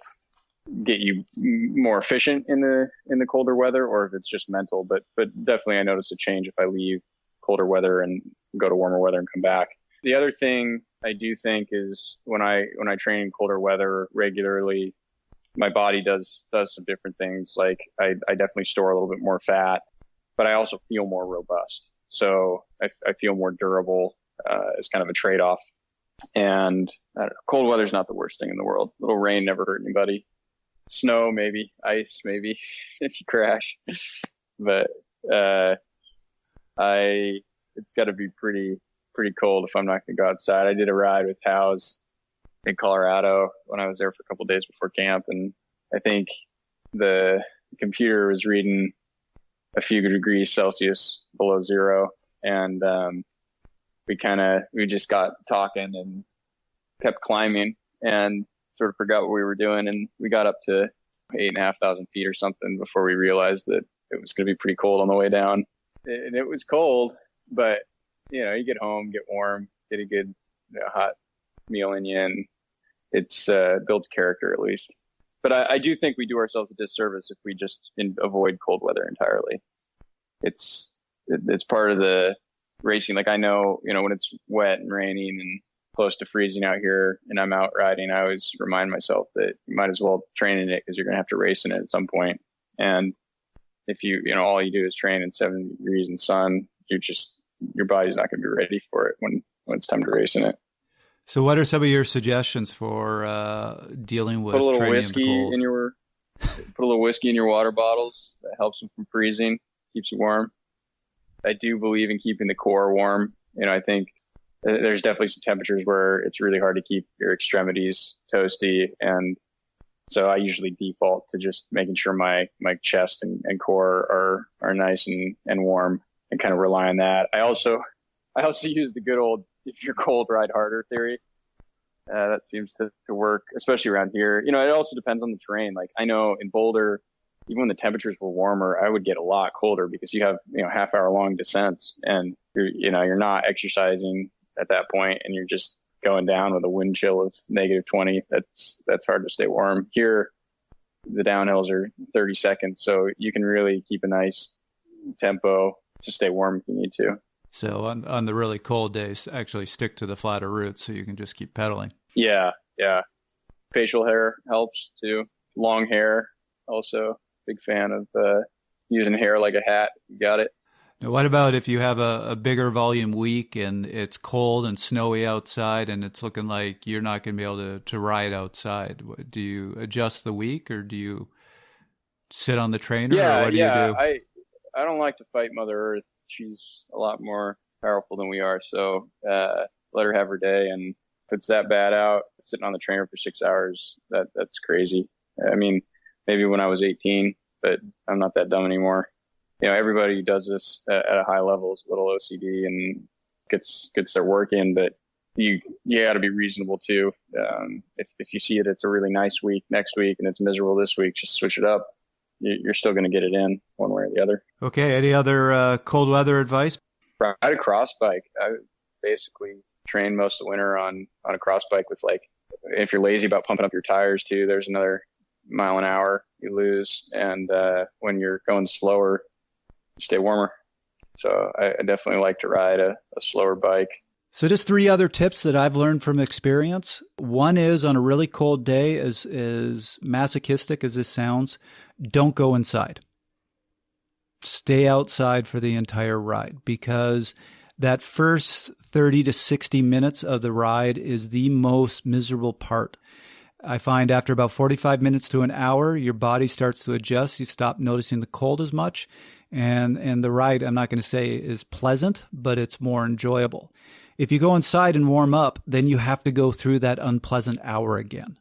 get you more efficient in the colder weather, or if it's just mental. But definitely I notice a change if I leave colder weather and go to warmer weather and come back. The other thing I do think is when I train in colder weather regularly, my body does some different things. Like I definitely store a little bit more fat, but I also feel more robust. So I feel more durable as kind of a trade-off. And cold weather's not the worst thing in the world. A little rain never hurt anybody. Snow maybe, ice maybe if you crash. But it's got to be pretty cold if I'm not going to go outside. I did a ride with House in Colorado when I was there for a couple of days before camp, and I think the computer was reading a few degrees Celsius below zero, and we just got talking and kept climbing and sort of forgot what we were doing, and we got up to 8,500 feet or something before we realized that it was going to be pretty cold on the way down. And it was cold, but you get home, get warm, get a good hot meal in you, and it's builds character at least. But I do think we do ourselves a disservice if we just avoid cold weather entirely. It's part of the racing. Like I know, when it's wet and raining and close to freezing out here and I'm out riding, I always remind myself that you might as well train in it because you're going to have to race in it at some point. And if all you do is train in 70 degrees in sun, your body's not going to be ready for it when it's time to race in it. So what are some of your suggestions for dealing with put a little training whiskey in the cold? Put a little whiskey in your water bottles. That helps them from freezing, keeps you warm. I do believe in keeping the core warm. I think there's definitely some temperatures where it's really hard to keep your extremities toasty, and so I usually default to just making sure my chest and core are nice and warm, and kind of rely on that. I also use the good old if you're cold, ride harder theory. That seems to work, especially around here. It also depends on the terrain. Like I know in Boulder, even when the temperatures were warmer, I would get a lot colder because you have, half-hour long descents, and you're not exercising at that point, and you're just going down with a wind chill of -20. That's hard to stay warm. Here, the downhills are 30 seconds, so you can really keep a nice tempo to stay warm if you need to. So on the really cold days, actually stick to the flatter route so you can just keep pedaling. Yeah. facial hair helps too. Long hair, also big fan of using hair like a hat. You got it. Now, what about if you have a bigger volume week and it's cold and snowy outside and it's looking like you're not going to be able to ride outside? Do you adjust the week or do you sit on the trainer? Yeah, or what do you do? I don't like to fight Mother Earth. She's a lot more powerful than we are. So let her have her day. And if it's that bad out, sitting on the trainer for 6 hours, that's crazy. I mean, maybe when I was 18, but I'm not that dumb anymore. You know, everybody who does this at a high level is a little OCD and gets their work in, but you got to be reasonable too. If you see it's a really nice week next week and it's miserable this week, just switch it up. You're still going to get it in one way or the other. Okay. Any other cold weather advice? Ride a cross bike. I basically train most of the winter on a cross bike with, like, if you're lazy about pumping up your tires too, there's another mile an hour you lose. And when you're going slower, you stay warmer. So I definitely like to ride a slower bike. So just 3 other tips that I've learned from experience. One is, on a really cold day, as masochistic as this sounds, don't go inside. Stay outside for the entire ride, because that first 30 to 60 minutes of the ride is the most miserable part. I find after about 45 minutes to an hour, your body starts to adjust. You stop noticing the cold as much. And the ride, I'm not going to say is pleasant, but it's more enjoyable. If you go inside and warm up, then you have to go through that unpleasant hour again.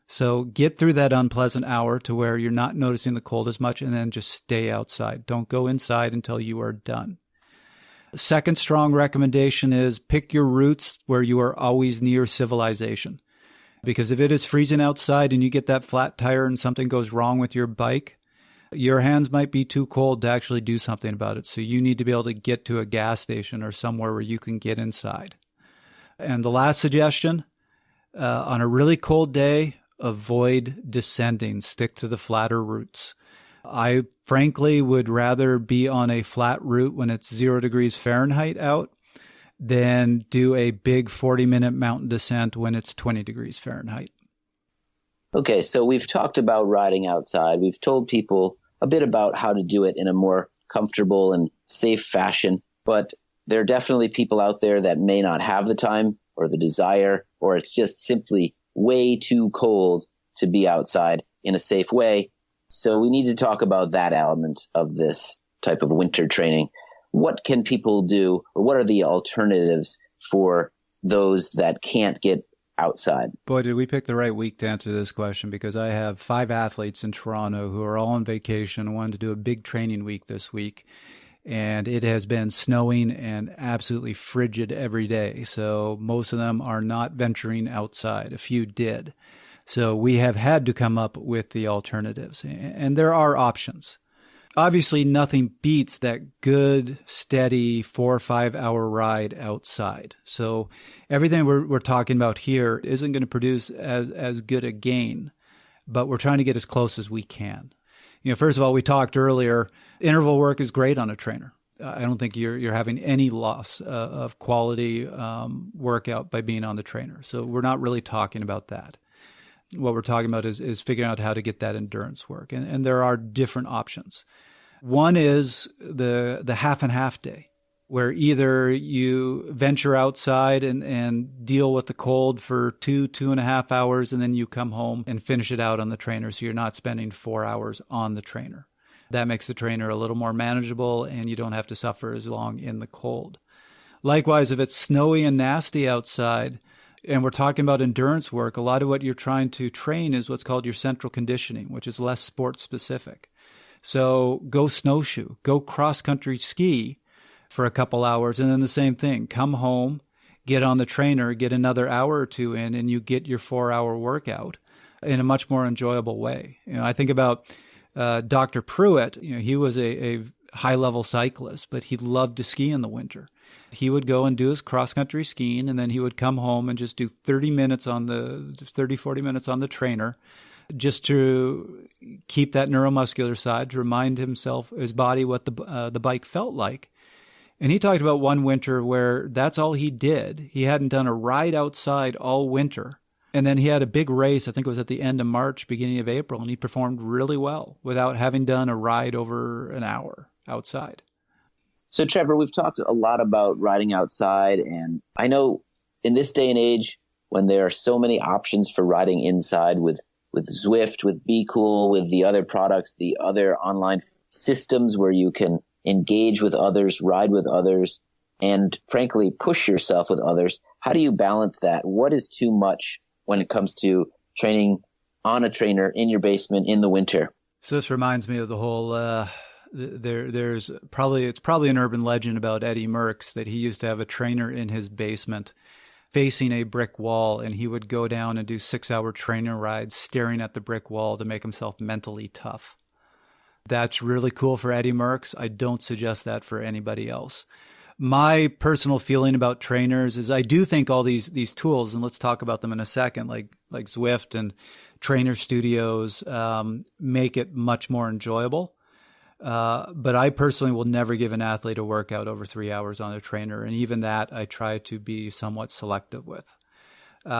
So get through that unpleasant hour to where you're not noticing the cold as much, and then just stay outside. Don't go inside until you are done. Second strong recommendation is pick your routes where you are always near civilization. Because if it is freezing outside and you get that flat tire and something goes wrong with your bike, your hands might be too cold to actually do something about it. So you need to be able to get to a gas station or somewhere where you can get inside. And the last suggestion, on a really cold day, avoid descending. Stick to the flatter routes. I frankly would rather be on a flat route when it's 0 degrees Fahrenheit out than do a big 40-minute mountain descent when it's 20 degrees Fahrenheit. Okay, so we've talked about riding outside. We've told people a bit about how to do it in a more comfortable and safe fashion, but there are definitely people out there that may not have the time or the desire, or it's just simply way too cold to be outside in a safe way. So we need to talk about that element of this type of winter training. What can people do, or what are the alternatives for those that can't get outside? Boy, did we pick the right week to answer this question, because I have 5 athletes in Toronto who are all on vacation and wanted to do a big training week this week. And it has been snowing and absolutely frigid every day. So most of them are not venturing outside. A few did. So we have had to come up with the alternatives. And there are options. Obviously, nothing beats that good, steady 4 or 5 hour ride outside. So everything we're talking about here isn't going to produce as good a gain, but we're trying to get as close as we can. You know, first of all, we talked earlier, interval work is great on a trainer. I don't think you're having any loss of quality workout by being on the trainer. So we're not really talking about that. What we're talking about is figuring out how to get that endurance work. And there are different options. One is the half and half day, where either you venture outside and deal with the cold for 2.5 hours, and then you come home and finish it out on the trainer. So you're not spending 4 hours on the trainer. That makes the trainer a little more manageable, and you don't have to suffer as long in the cold. Likewise, if it's snowy and nasty outside, and we're talking about endurance work, a lot of what you're trying to train is what's called your central conditioning, which is less sport specific. So go snowshoe, go cross-country ski for a couple hours, and then the same thing. Come home, get on the trainer, get another hour or two in, and you get your 4 hour workout in a much more enjoyable way. You know, I think about Dr. Pruitt. You know, he was a high-level cyclist, but he loved to ski in the winter. He would go and do his cross-country skiing, and then he would come home and just do 40 minutes on the trainer, just to keep that neuromuscular side, to remind his body what the bike felt like. And he talked about one winter where that's all he did. He hadn't done a ride outside all winter. And then he had a big race, I think it was at the end of March, beginning of April, and he performed really well without having done a ride over an hour outside. So, Trevor, we've talked a lot about riding outside, and I know in this day and age, when there are so many options for riding inside with Zwift, with Be Cool, with the other products, the other online systems where you can engage with others, ride with others, and frankly, push yourself with others. How do you balance that? What is too much when it comes to training on a trainer in your basement in the winter? So this reminds me of the whole, it's probably an urban legend about Eddie Merckx that he used to have a trainer in his basement facing a brick wall, and he would go down and do 6-hour trainer rides staring at the brick wall to make himself mentally tough. That's really cool for Eddie Merckx. I don't suggest that for anybody else. My personal feeling about trainers is I do think all these tools, and let's talk about them in a second, like Zwift and trainer studios, make it much more enjoyable. But I personally will never give an athlete a workout over 3 hours on a trainer. And even that I try to be somewhat selective with. We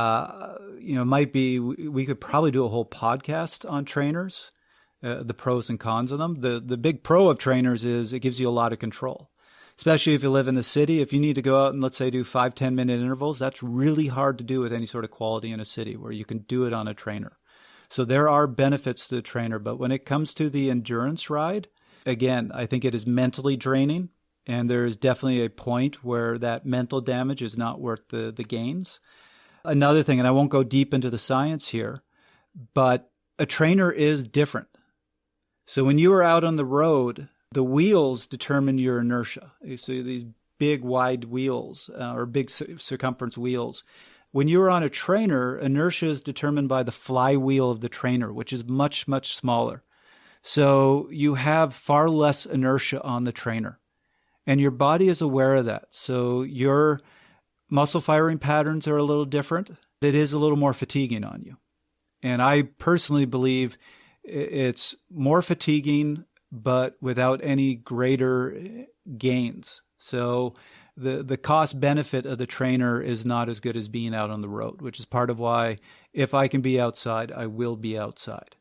could probably do a whole podcast on trainers, the pros and cons of them. The big pro of trainers is it gives you a lot of control, especially if you live in the city. If you need to go out and let's say do 5-10 minute intervals, that's really hard to do with any sort of quality in a city where you can do it on a trainer. So there are benefits to the trainer, but when it comes to the endurance ride, again, I think it is mentally draining, and there is definitely a point where that mental damage is not worth the gains. Another thing, and I won't go deep into the science here, but a trainer is different. So when you are out on the road, the wheels determine your inertia. So these big wide wheels or big circumference wheels. When you're on a trainer, inertia is determined by the flywheel of the trainer, which is much, much smaller. So you have far less inertia on the trainer, and your body is aware of that. So your muscle firing patterns are a little different. It is a little more fatiguing on you. And I personally believe it's more fatiguing, but without any greater gains. So the cost benefit of the trainer is not as good as being out on the road, which is part of why if I can be outside, I will be outside.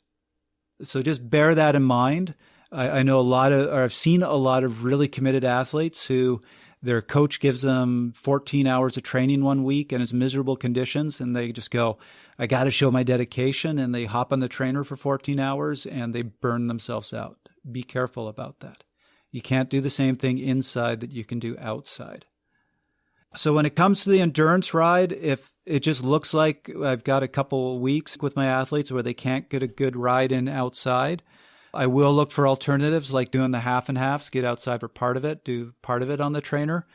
So just bear that in mind. I know I've seen a lot of really committed athletes who their coach gives them 14 hours of training one week and it's miserable conditions, and they just go, I got to show my dedication, and they hop on the trainer for 14 hours and they burn themselves out. Be careful about that. You can't do the same thing inside that you can do outside. So when it comes to the endurance ride, if it just looks like I've got a couple of weeks with my athletes where they can't get a good ride in outside, I will look for alternatives like doing the half and halves, get outside for part of it, do part of it on the trainer.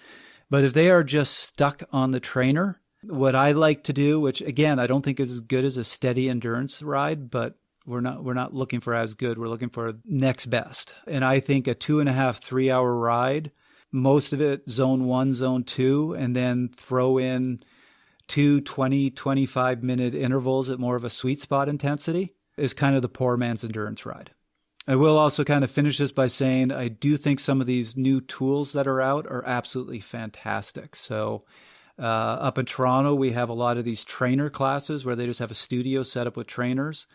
But if they are just stuck on the trainer, what I like to do, which again, I don't think is as good as a steady endurance ride, but we're not looking for as good. We're looking for next best. And I think a 2.5-3 hour ride, most of it zone 1, zone 2, and then throw in 2 20-25 minute intervals at more of a sweet spot intensity is kind of the poor man's endurance ride. I will also kind of finish this by saying I do think some of these new tools that are out are absolutely fantastic. So up in Toronto, we have a lot of these trainer classes where they just have a studio set up with trainers.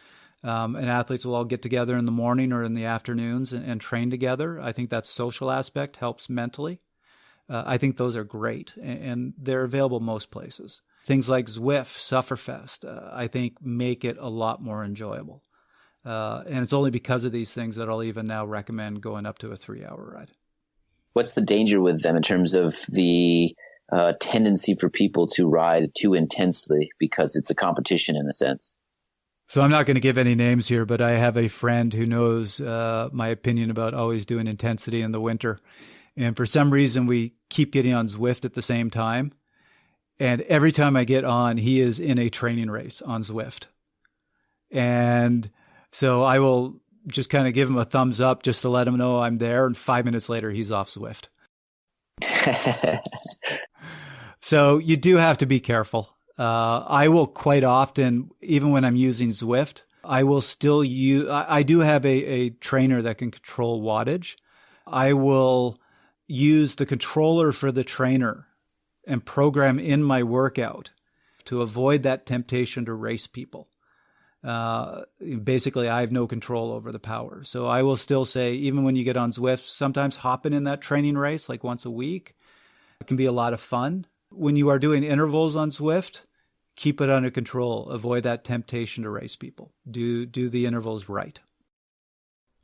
And athletes will all get together in the morning or in the afternoons and train together. I think that social aspect helps mentally. I think those are great, and they're available most places. Things like Zwift, Sufferfest, I think make it a lot more enjoyable. And it's only because of these things that I'll even now recommend going up to a 3-hour ride. What's the danger with them in terms of the tendency for people to ride too intensely because it's a competition in a sense? So I'm not going to give any names here, but I have a friend who knows my opinion about always doing intensity in the winter. And for some reason, we keep getting on Zwift at the same time. And every time I get on, he is in a training race on Zwift. And so I will just kind of give him a thumbs up just to let him know I'm there. And 5 minutes later, he's off Zwift. So you do have to be careful. I will quite often, even when I'm using Zwift, I will still use, I do have a trainer that can control wattage. I will use the controller for the trainer and program in my workout to avoid that temptation to race people. Basically, I have no control over the power. So I will still say, even when you get on Zwift, sometimes hopping in that training race like once a week, it can be a lot of fun. When you are doing intervals on Zwift, keep it under control. Avoid that temptation to race people. Do the intervals right.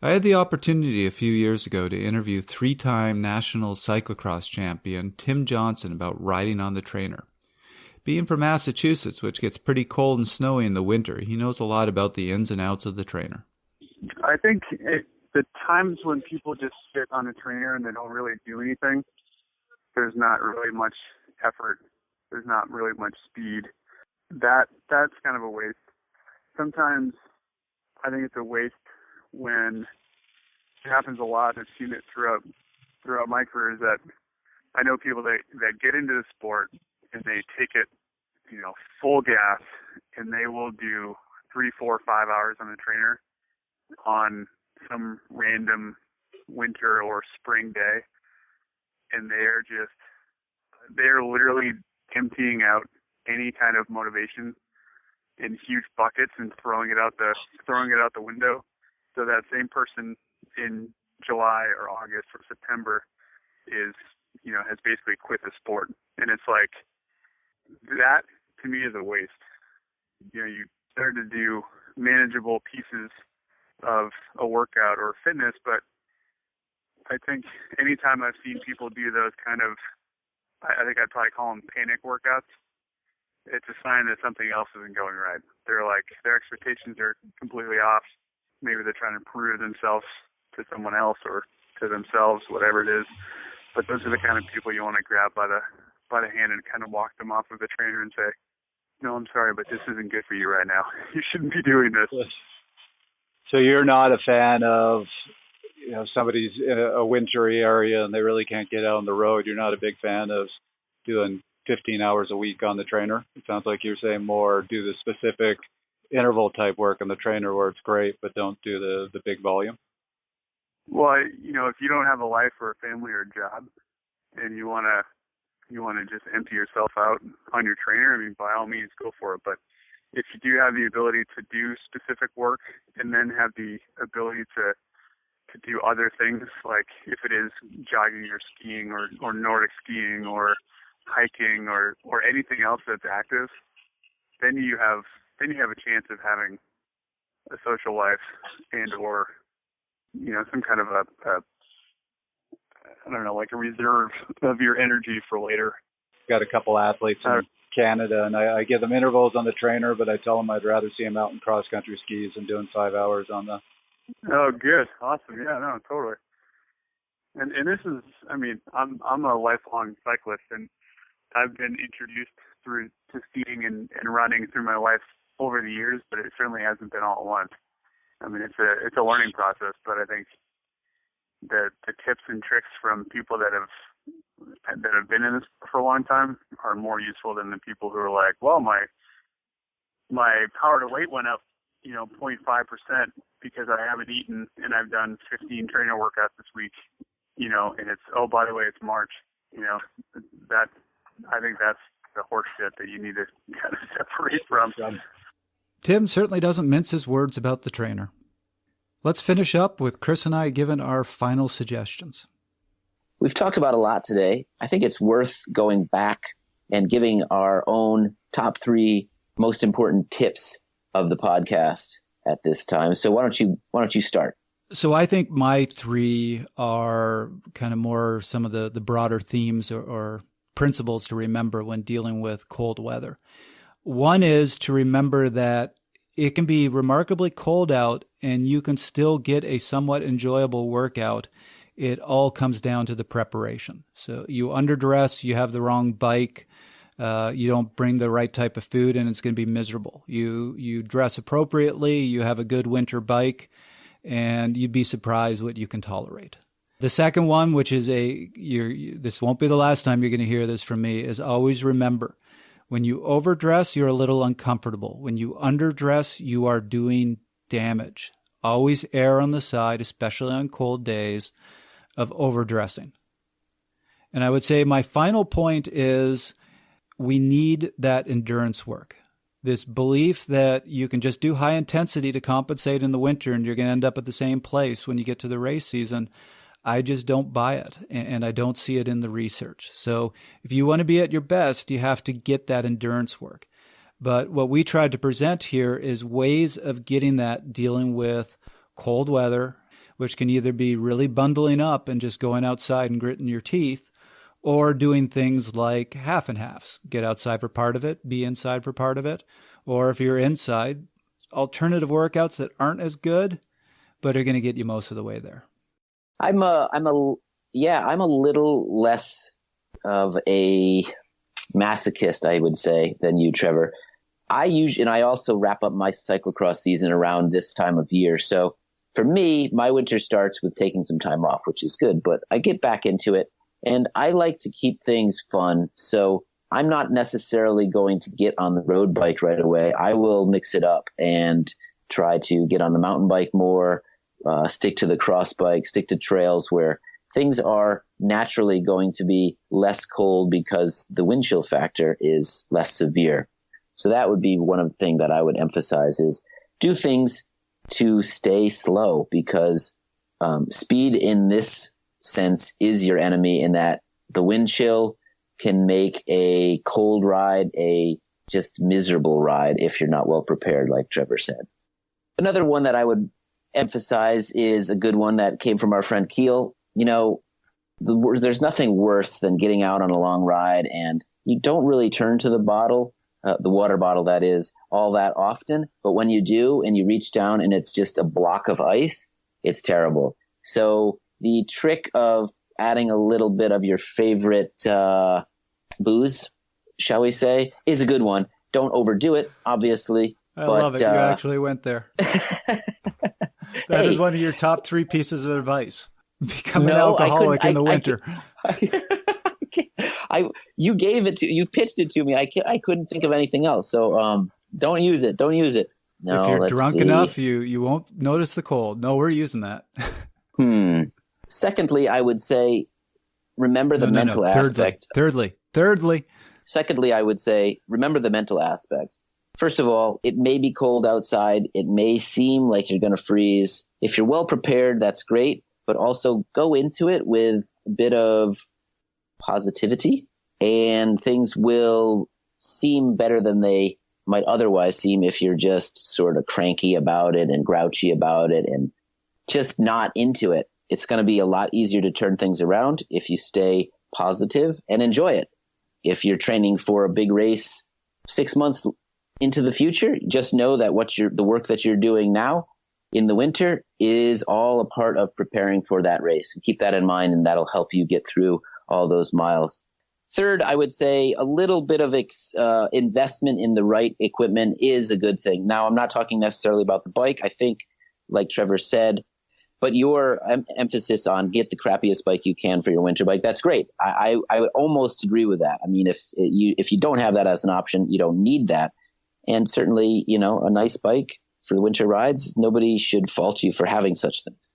I had the opportunity a few years ago to interview 3-time national cyclocross champion Tim Johnson about riding on the trainer. Being from Massachusetts, which gets pretty cold and snowy in the winter, he knows a lot about the ins and outs of the trainer. I think the times when people just sit on a trainer and they don't really do anything, there's not really much effort. There's not really much speed. That's kind of a waste. Sometimes I think it's a waste when it happens a lot. I've seen it throughout my career, is that I know people that get into the sport and they take it, full gas, and they will do 3, 4, 5 hours on the trainer on some random winter or spring day, and they're literally emptying out any kind of motivation in huge buckets and throwing it out the window. So that same person in July or August or September has basically quit the sport. And it's like, that to me is a waste. You start to do manageable pieces of a workout or fitness, but I think anytime I've seen people do those kind of, I think I'd probably call them panic workouts, it's a sign that something else isn't going right. They're like, their expectations are completely off. Maybe they're trying to prove themselves to someone else or to themselves, whatever it is. But those are the kind of people you want to grab by the hand and kind of walk them off of the trainer and say, no, I'm sorry, but this isn't good for you right now. You shouldn't be doing this. So you're not a fan of, somebody's in a wintry area and they really can't get out on the road. You're not a big fan of doing 15 hours a week on the trainer. It sounds like you're saying more do the specific interval type work on the trainer where it's great, but don't do the big volume. Well, if you don't have a life or a family or a job and you want to just empty yourself out on your trainer, by all means go for it. But if you do have the ability to do specific work and then have the ability to do other things, like if it is jogging or skiing or Nordic skiing or hiking or anything else that's active, then you have a chance of having a social life and or some kind of like a reserve of your energy for later. Got a couple athletes in Canada, and I give them intervals on the trainer, but I tell them I'd rather see them out in cross-country skis than doing 5 hours on the... Oh, good. Awesome. Yeah, no, totally. And this is, I'm a lifelong cyclist, and I've been introduced to skiing and running through my life over the years, but it certainly hasn't been all at once. It's a learning process, but I think the tips and tricks from people that have been in this for a long time are more useful than the people who are like, well, my power to weight went up, 0.5% because I haven't eaten and I've done 15 trainer workouts this week, and it's, oh, by the way, it's March, that I think that's the horse shit that you need to kind of separate from. Tim certainly doesn't mince his words about the trainer. Let's finish up with Chris and I giving our final suggestions. We've talked about a lot today. I think it's worth going back and giving our own top 3 most important tips of the podcast at this time. So why don't you start? So I think my 3 are kind of more some of the broader themes or principles to remember when dealing with cold weather. One is to remember that it can be remarkably cold out and you can still get a somewhat enjoyable workout. It all comes down to the preparation. So you underdress, you have the wrong bike, you don't bring the right type of food, and it's going to be miserable. You dress appropriately, you have a good winter bike, and you'd be surprised what you can tolerate. The second one, which is this won't be the last time you're going to hear this from me, is always remember, when you overdress, you're a little uncomfortable. When you underdress, you are doing damage. Always err on the side, especially on cold days, of overdressing. And I would say my final point is, we need that endurance work. This belief that you can just do high intensity to compensate in the winter and you're going to end up at the same place when you get to the race season, I just don't buy it, and I don't see it in the research. So if you want to be at your best, you have to get that endurance work. But what we tried to present here is ways of getting that dealing with cold weather, which can either be really bundling up and just going outside and gritting your teeth, or doing things like half and halves. Get outside for part of it, be inside for part of it. Or if you're inside, alternative workouts that aren't as good, but are going to get you most of the way there. I'm a little less of a masochist, I would say, than you, Trevor. I also wrap up my cyclocross season around this time of year. So for me, my winter starts with taking some time off, which is good, but I get back into it and I like to keep things fun. So I'm not necessarily going to get on the road bike right away. I will mix it up and try to get on the mountain bike more, stick to the cross bike, stick to trails where things are naturally going to be less cold because the wind chill factor is less severe. So that would be one of the things that I would emphasize is do things to stay slow, because speed in this sense is your enemy, in that the wind chill can make a cold ride a just miserable ride if you're not well prepared, like Trevor said. Another one that I would emphasize is a good one that came from our friend Kiel. You know, there's nothing worse than getting out on a long ride and you don't really turn to the bottle, the water bottle that is, all that often. But when you do and you reach down and it's just a block of ice, it's terrible. So the trick of adding a little bit of your favorite booze, shall we say, is a good one. Don't overdo it, obviously. I love it. You actually went there. That is one of your top 3 pieces of advice. Become an alcoholic in the winter. You pitched it to me. I couldn't think of anything else. So don't use it. Don't use it. No, if you're drunk enough, you won't notice the cold. No, we're using that. Secondly, I would say remember the mental aspect. Thirdly. Secondly, I would say remember the mental aspect. First of all, it may be cold outside. It may seem like you're going to freeze. If you're well prepared, that's great. But also go into it with a bit of positivity, and things will seem better than they might otherwise seem if you're just sort of cranky about it and grouchy about it and just not into it. It's going to be a lot easier to turn things around if you stay positive and enjoy it. If you're training for a big race 6 months into the future, just know that the work that you're doing now in the winter is all a part of preparing for that race. Keep that in mind, and that'll help you get through all those miles. Third, I would say a little bit of investment in the right equipment is a good thing. Now, I'm not talking necessarily about the bike. I think, like Trevor said, but your emphasis on get the crappiest bike you can for your winter bike, that's great. I would almost agree with that. I mean, if you don't have that as an option, you don't need that. And certainly, a nice bike for the winter rides, nobody should fault you for having such things.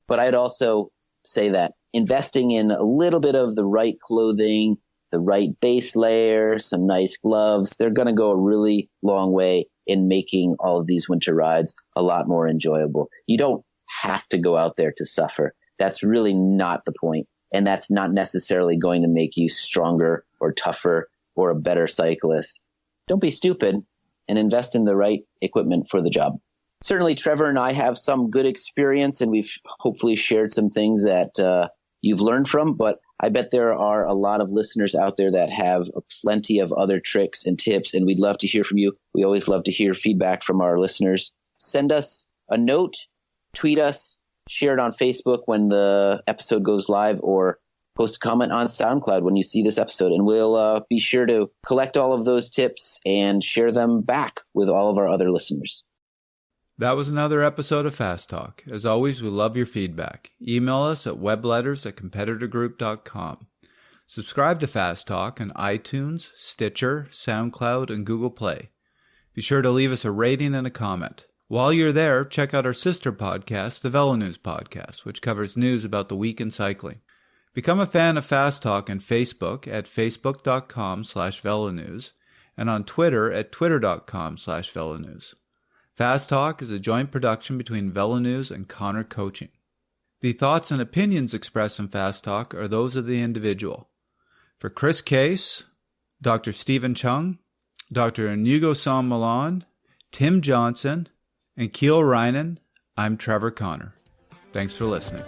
But I'd also say that investing in a little bit of the right clothing, the right base layer, some nice gloves, they're going to go a really long way in making all of these winter rides a lot more enjoyable. You don't have to go out there to suffer. That's really not the point. And that's not necessarily going to make you stronger or tougher or a better cyclist. Don't be stupid and invest in the right equipment for the job. Certainly, Trevor and I have some good experience, and we've hopefully shared some things that you've learned from, but I bet there are a lot of listeners out there that have plenty of other tricks and tips, and we'd love to hear from you. We always love to hear feedback from our listeners. Send us a note, tweet us, share it on Facebook when the episode goes live, or post a comment on SoundCloud when you see this episode, and we'll be sure to collect all of those tips and share them back with all of our other listeners. That was another episode of Fast Talk. As always, we love your feedback. Email us at webletters@competitorgroup.com. Subscribe to Fast Talk on iTunes, Stitcher, SoundCloud, and Google Play. Be sure to leave us a rating and a comment. While you're there, check out our sister podcast, the Velo News Podcast, which covers news about the week in cycling. Become a fan of Fast Talk on Facebook at facebook.com/VeloNews and on Twitter at twitter.com/VeloNews. Fast Talk is a joint production between VeloNews and Connor Coaching. The thoughts and opinions expressed in Fast Talk are those of the individual. For Chris Case, Dr. Stephen Cheung, Dr. Iñigo San Millan, Tim Johnson, and Kiel Reijnen, I'm Trevor Connor. Thanks for listening.